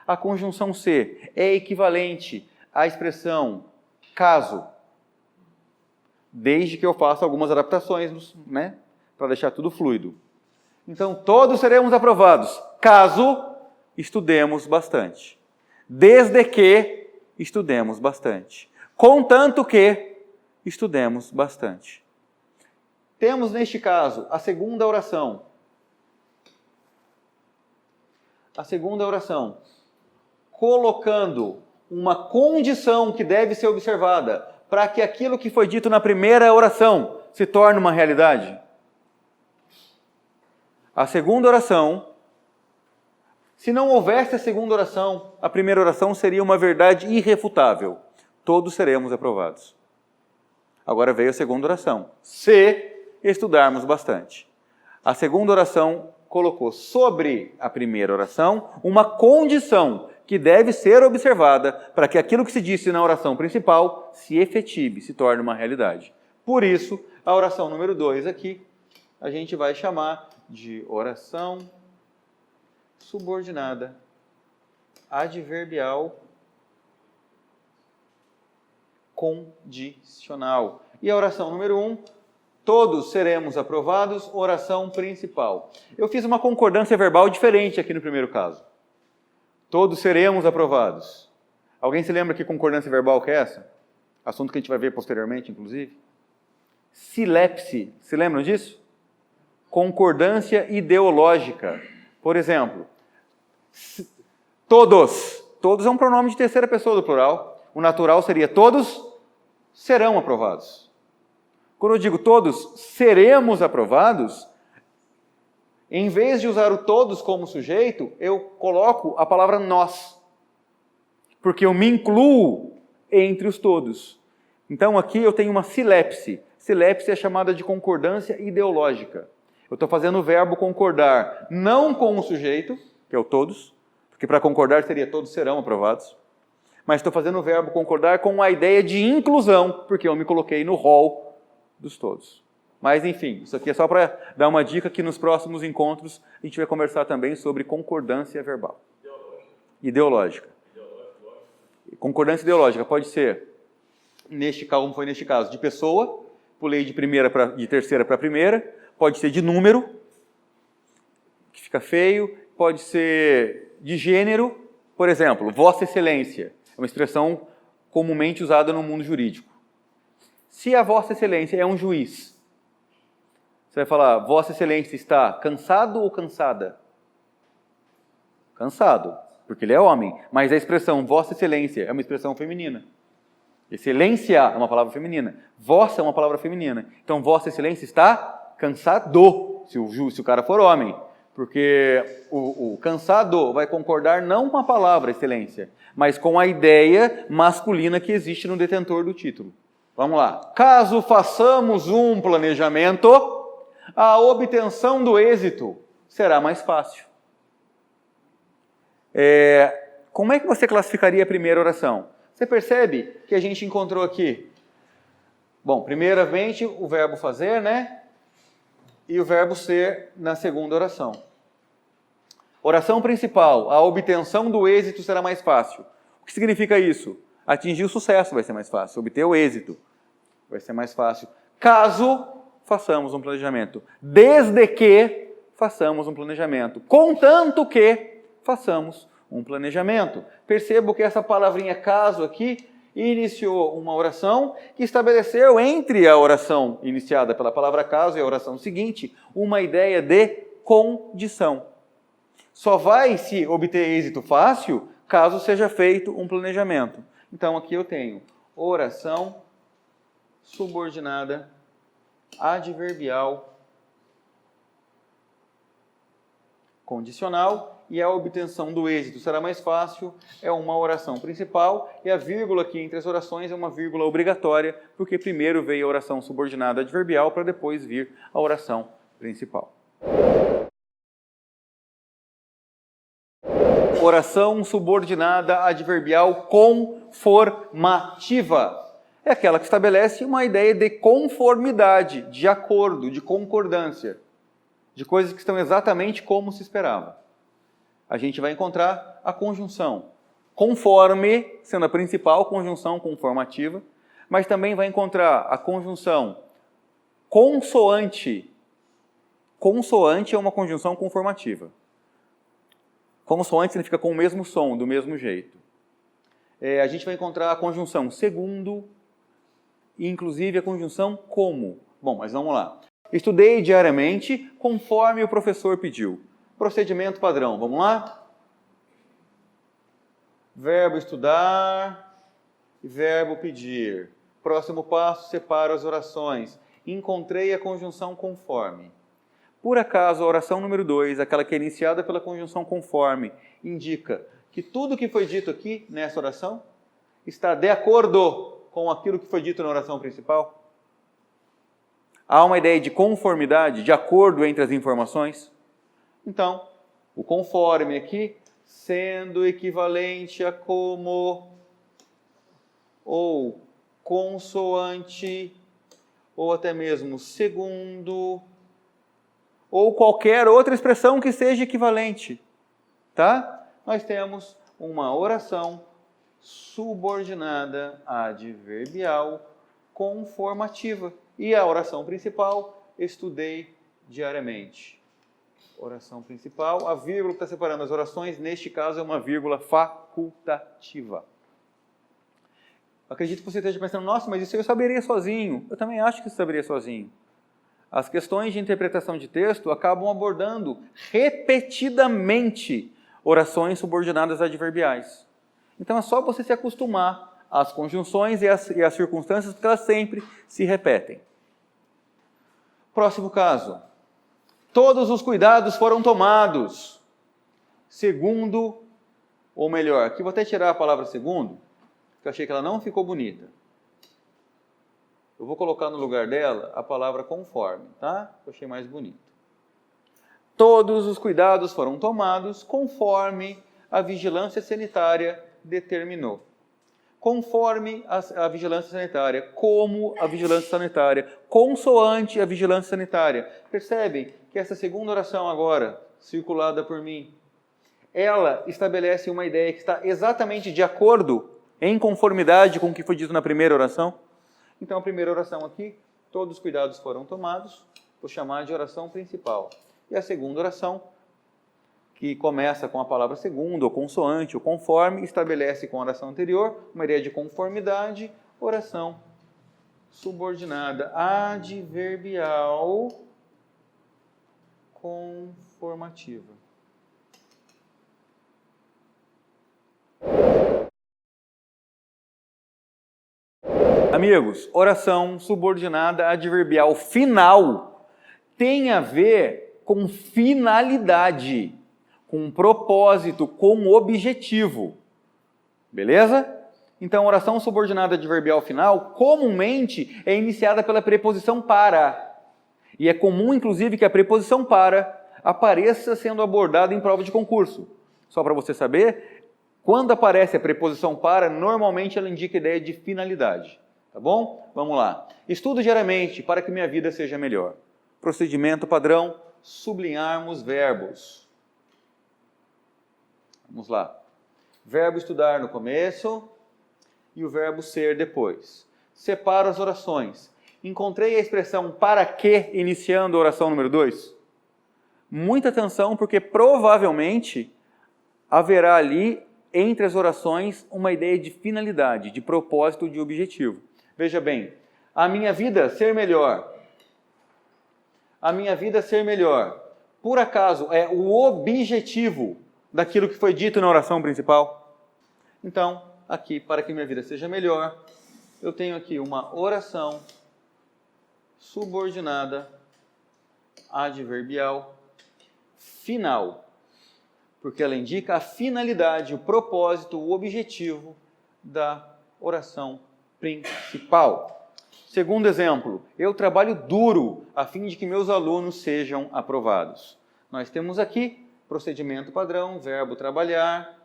a conjunção se é equivalente à expressão caso. Desde que eu faça algumas adaptações, né? Para deixar tudo fluido. Então, todos seremos aprovados, caso estudemos bastante. Desde que estudemos bastante. Contanto que estudemos bastante. Temos, neste caso, a segunda oração. A segunda oração. Colocando uma condição que deve ser observada para que aquilo que foi dito na primeira oração se torne uma realidade. A segunda oração, se não houvesse a segunda oração, a primeira oração seria uma verdade irrefutável. Todos seremos aprovados. Agora veio a segunda oração. Se estudarmos bastante. A segunda oração colocou sobre a primeira oração uma condição que deve ser observada para que aquilo que se disse na oração principal se efetive, se torne uma realidade. Por isso, a oração número 2 aqui, a gente vai chamar de oração subordinada adverbial condicional. E a oração número 1, todos seremos aprovados, oração principal. Eu fiz uma concordância verbal diferente aqui no primeiro caso. Todos seremos aprovados. Alguém se lembra que concordância verbal que é essa? Assunto que a gente vai ver posteriormente, inclusive. Silepse, se lembram disso? Concordância ideológica. Por exemplo, todos. Todos é um pronome de terceira pessoa do plural. O natural seria todos serão aprovados. Quando eu digo todos seremos aprovados, em vez de usar o todos como sujeito, eu coloco a palavra nós. Porque eu me incluo entre os todos. Então aqui eu tenho uma silepse. Silepse é chamada de concordância ideológica. Eu estou fazendo o verbo concordar não com o sujeito, que é o todos, porque para concordar seria todos serão aprovados, mas estou fazendo o verbo concordar com a ideia de inclusão, porque eu me coloquei no rol dos todos. Mas enfim, isso aqui é só para dar uma dica que nos próximos encontros a gente vai conversar também sobre concordância verbal. Ideológica. Concordância ideológica pode ser, neste caso, como foi neste caso, de pessoa, pulei de terceira para primeira, pode ser de número, que fica feio, pode ser de gênero, por exemplo, Vossa Excelência, é uma expressão comumente usada no mundo jurídico. Se a Vossa Excelência é um juiz, você vai falar, Vossa Excelência está cansado ou cansada? Cansado, porque ele é homem, mas a expressão Vossa Excelência é uma expressão feminina. Excelência é uma palavra feminina. Vossa é uma palavra feminina. Então, Vossa Excelência está cansado, se o cara for homem. Porque o cansado vai concordar não com a palavra excelência, mas com a ideia masculina que existe no detentor do título. Vamos lá. Caso façamos um planejamento, a obtenção do êxito será mais fácil. Como é que você classificaria a primeira oração? Você percebe que a gente encontrou aqui? Bom, primeiramente o verbo fazer, né? E o verbo ser na segunda oração. Oração principal, a obtenção do êxito será mais fácil. O que significa isso? Atingir o sucesso vai ser mais fácil, obter o êxito vai ser mais fácil. Caso façamos um planejamento. Desde que façamos um planejamento. Contanto que façamos um planejamento. Percebo que essa palavrinha caso aqui iniciou uma oração que estabeleceu entre a oração iniciada pela palavra caso e a oração seguinte uma ideia de condição. Só vai se obter êxito fácil caso seja feito um planejamento. Então aqui eu tenho oração subordinada adverbial condicional e a obtenção do êxito será mais fácil, é uma oração principal e a vírgula aqui entre as orações é uma vírgula obrigatória, porque primeiro veio a oração subordinada adverbial para depois vir a oração principal. Oração subordinada adverbial conformativa. É aquela que estabelece uma ideia de conformidade, de acordo, de concordância, de coisas que estão exatamente como se esperava. A gente vai encontrar a conjunção conforme, sendo a principal conjunção conformativa, mas também vai encontrar a conjunção consoante. Consoante é uma conjunção conformativa. Consoante significa com o mesmo som, do mesmo jeito. A gente vai encontrar a conjunção segundo e inclusive a conjunção como. Bom, mas vamos lá. Estudei diariamente conforme o professor pediu. Procedimento padrão, vamos lá? Verbo estudar e verbo pedir. Próximo passo, separo as orações. Encontrei a conjunção conforme. Por acaso, a oração número 2, aquela que é iniciada pela conjunção conforme, indica que tudo que foi dito aqui nessa oração está de acordo com aquilo que foi dito na oração principal? Há uma ideia de conformidade, de acordo entre as informações? Então, o conforme aqui, sendo equivalente a como, ou consoante, ou até mesmo segundo, ou qualquer outra expressão que seja equivalente, tá? Nós temos uma oração subordinada adverbial conformativa. E a oração principal, estudei diariamente. Oração principal, a vírgula que está separando as orações, neste caso é uma vírgula facultativa. Acredito que você esteja pensando, nossa, mas isso eu saberia sozinho. Eu também acho que isso saberia sozinho. As questões de interpretação de texto acabam abordando repetidamente orações subordinadas adverbiais. Então é só você se acostumar às conjunções e às circunstâncias, porque elas sempre se repetem. Próximo caso. Todos os cuidados foram tomados. Segundo, ou melhor, aqui vou até tirar a palavra segundo, porque eu achei que ela não ficou bonita. Eu vou colocar no lugar dela a palavra conforme, tá? Eu achei mais bonito. Todos os cuidados foram tomados conforme a vigilância sanitária determinou. Conforme a vigilância sanitária, como a vigilância sanitária, consoante a vigilância sanitária. Percebem que essa segunda oração agora, circulada por mim, ela estabelece uma ideia que está exatamente de acordo, em conformidade com o que foi dito na primeira oração? Então, a primeira oração aqui, todos os cuidados foram tomados, vou chamar de oração principal. E a segunda oração, que começa com a palavra segundo, ou consoante, ou conforme, estabelece com a oração anterior uma ideia de conformidade, oração subordinada adverbial conformativa. Amigos, oração subordinada adverbial final tem a ver com finalidade, com propósito, com objetivo. Beleza? Então, a oração subordinada adverbial final, comumente, é iniciada pela preposição para. E é comum, inclusive, que a preposição para apareça sendo abordada em prova de concurso. Só para você saber, quando aparece a preposição para, normalmente ela indica a ideia de finalidade. Tá bom? Vamos lá. Estudo diariamente para que minha vida seja melhor. Procedimento padrão, sublinharmos verbos. Vamos lá. Verbo estudar no começo e o verbo ser depois. Separo as orações. Encontrei a expressão para que iniciando a oração número 2? Muita atenção, porque provavelmente haverá ali, entre as orações, uma ideia de finalidade, de propósito, de objetivo. Veja bem, a minha vida ser melhor. A minha vida ser melhor. Por acaso é o objetivo daquilo que foi dito na oração principal? Então, aqui, para que minha vida seja melhor, eu tenho aqui uma oração subordinada adverbial final, porque ela indica a finalidade, o propósito, o objetivo da oração principal. Segundo exemplo, eu trabalho duro a fim de que meus alunos sejam aprovados. Nós temos aqui procedimento padrão, verbo trabalhar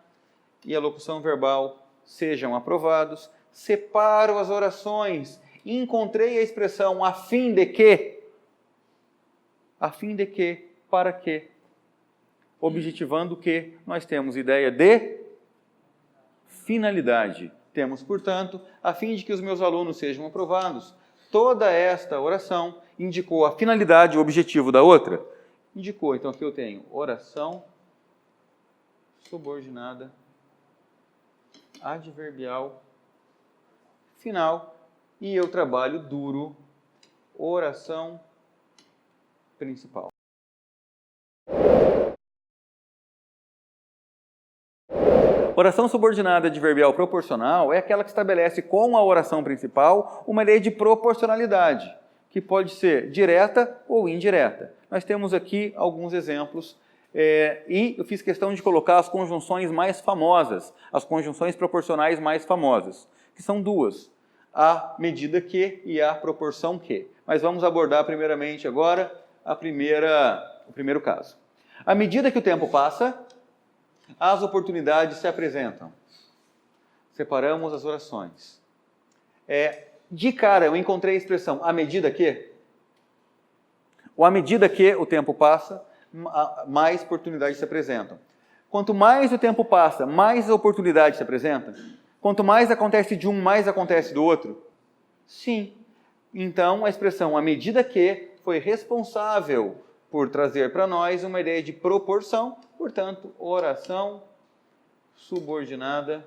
e a locução verbal sejam aprovados. Separo as orações, encontrei a expressão a fim de que, para que, objetivando que nós temos ideia de finalidade. Temos, portanto, a fim de que os meus alunos sejam aprovados. Toda esta oração indicou a finalidade, o objetivo da outra. Indicou, então aqui eu tenho oração subordinada adverbial final e eu trabalho duro, oração principal. Oração subordinada adverbial proporcional é aquela que estabelece com a oração principal uma ideia de proporcionalidade, que pode ser direta ou indireta. Nós temos aqui alguns exemplos e eu fiz questão de colocar as conjunções mais famosas, as conjunções proporcionais mais famosas, que são duas, a medida que e a proporção que. Mas vamos abordar primeiramente agora o primeiro caso. À medida que o tempo passa, as oportunidades se apresentam. Separamos as orações. De cara, eu encontrei a expressão à medida que. Ou à medida que o tempo passa, mais oportunidades se apresentam. Quanto mais o tempo passa, mais oportunidades se apresentam. Quanto mais acontece de um, mais acontece do outro. Sim. Então, a expressão à medida que foi responsável por trazer para nós uma ideia de proporção. Portanto, oração subordinada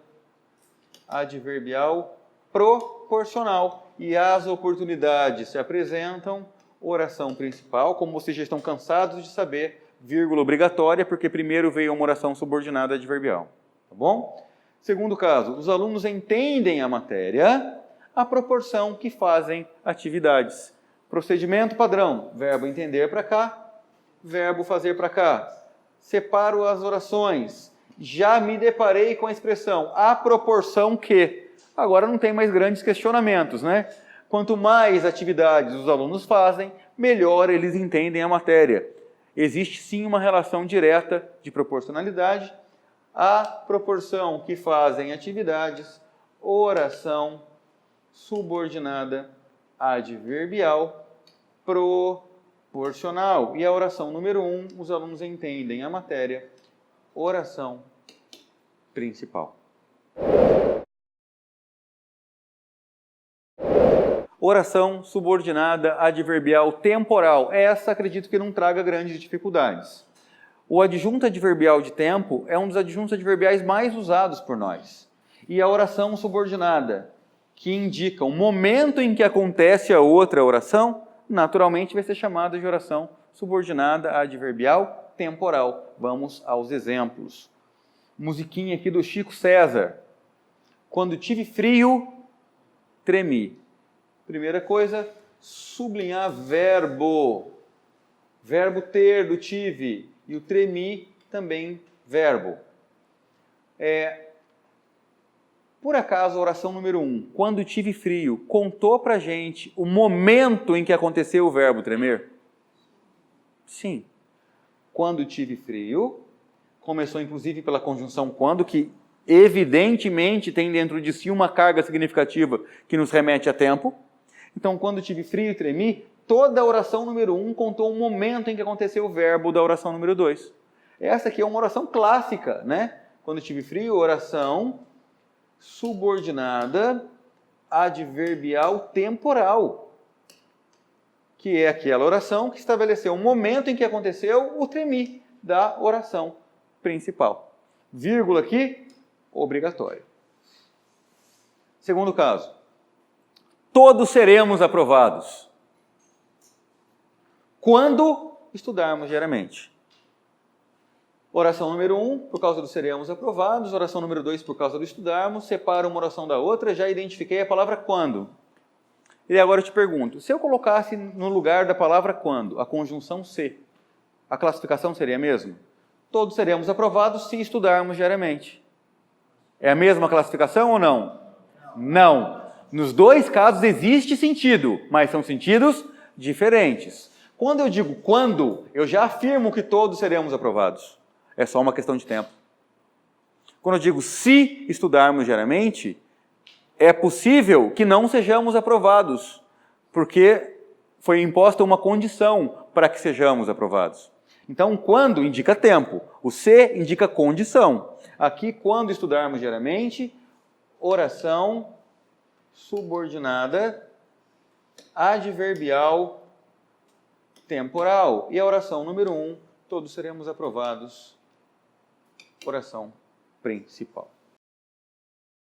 adverbial proporcional. E as oportunidades se apresentam, oração principal, como vocês já estão cansados de saber, vírgula obrigatória, porque primeiro veio uma oração subordinada adverbial. Tá bom? Segundo caso, os alunos entendem a matéria à proporção que fazem atividades. Procedimento padrão, verbo entender para cá, verbo fazer para cá. Separo as orações. Já me deparei com a expressão à proporção que. Agora não tem mais grandes questionamentos, né? Quanto mais atividades os alunos fazem, melhor eles entendem a matéria. Existe sim uma relação direta de proporcionalidade. À proporção que fazem atividades, oração subordinada adverbial proporcional. E a oração número 1, os alunos entendem a matéria, oração principal. Oração subordinada adverbial temporal. Essa acredito que não traga grandes dificuldades. O adjunto adverbial de tempo é um dos adjuntos adverbiais mais usados por nós. E a oração subordinada, que indica o momento em que acontece a outra oração, naturalmente vai ser chamada de oração subordinada adverbial temporal. Vamos aos exemplos. Musiquinha aqui do Chico César. Quando tive frio, tremi. Primeira coisa, sublinhar verbo. Verbo ter do tive. E o tremi também verbo. Por acaso, a oração número 1, quando tive frio, contou pra gente o momento em que aconteceu o verbo tremer? Sim. Quando tive frio, começou inclusive pela conjunção quando, que evidentemente tem dentro de si uma carga significativa que nos remete a tempo. Então, quando tive frio e tremi, toda a oração número 1 contou o momento em que aconteceu o verbo da oração número 2. Essa aqui é uma oração clássica, né? Quando tive frio, oração subordinada adverbial temporal, que é aquela oração que estabeleceu o momento em que aconteceu o tremi da oração principal. Vírgula aqui, obrigatório. Segundo caso, todos seremos aprovados quando estudarmos diariamente. Oração número 1, por causa do seremos aprovados. Oração número 2, por causa do estudarmos. Separa uma oração da outra, já identifiquei a palavra quando. E agora eu te pergunto, se eu colocasse no lugar da palavra quando a conjunção se, a classificação seria a mesma? Todos seremos aprovados se estudarmos diariamente. É a mesma classificação ou não? Não. Nos dois casos existe sentido, mas são sentidos diferentes. Quando eu digo quando, eu já afirmo que todos seremos aprovados. É só uma questão de tempo. Quando eu digo se estudarmos diariamente, é possível que não sejamos aprovados, porque foi imposta uma condição para que sejamos aprovados. Então, quando indica tempo, o se indica condição. Aqui, quando estudarmos diariamente, oração subordinada adverbial temporal. E a oração número 1, todos seremos aprovados. Oração principal.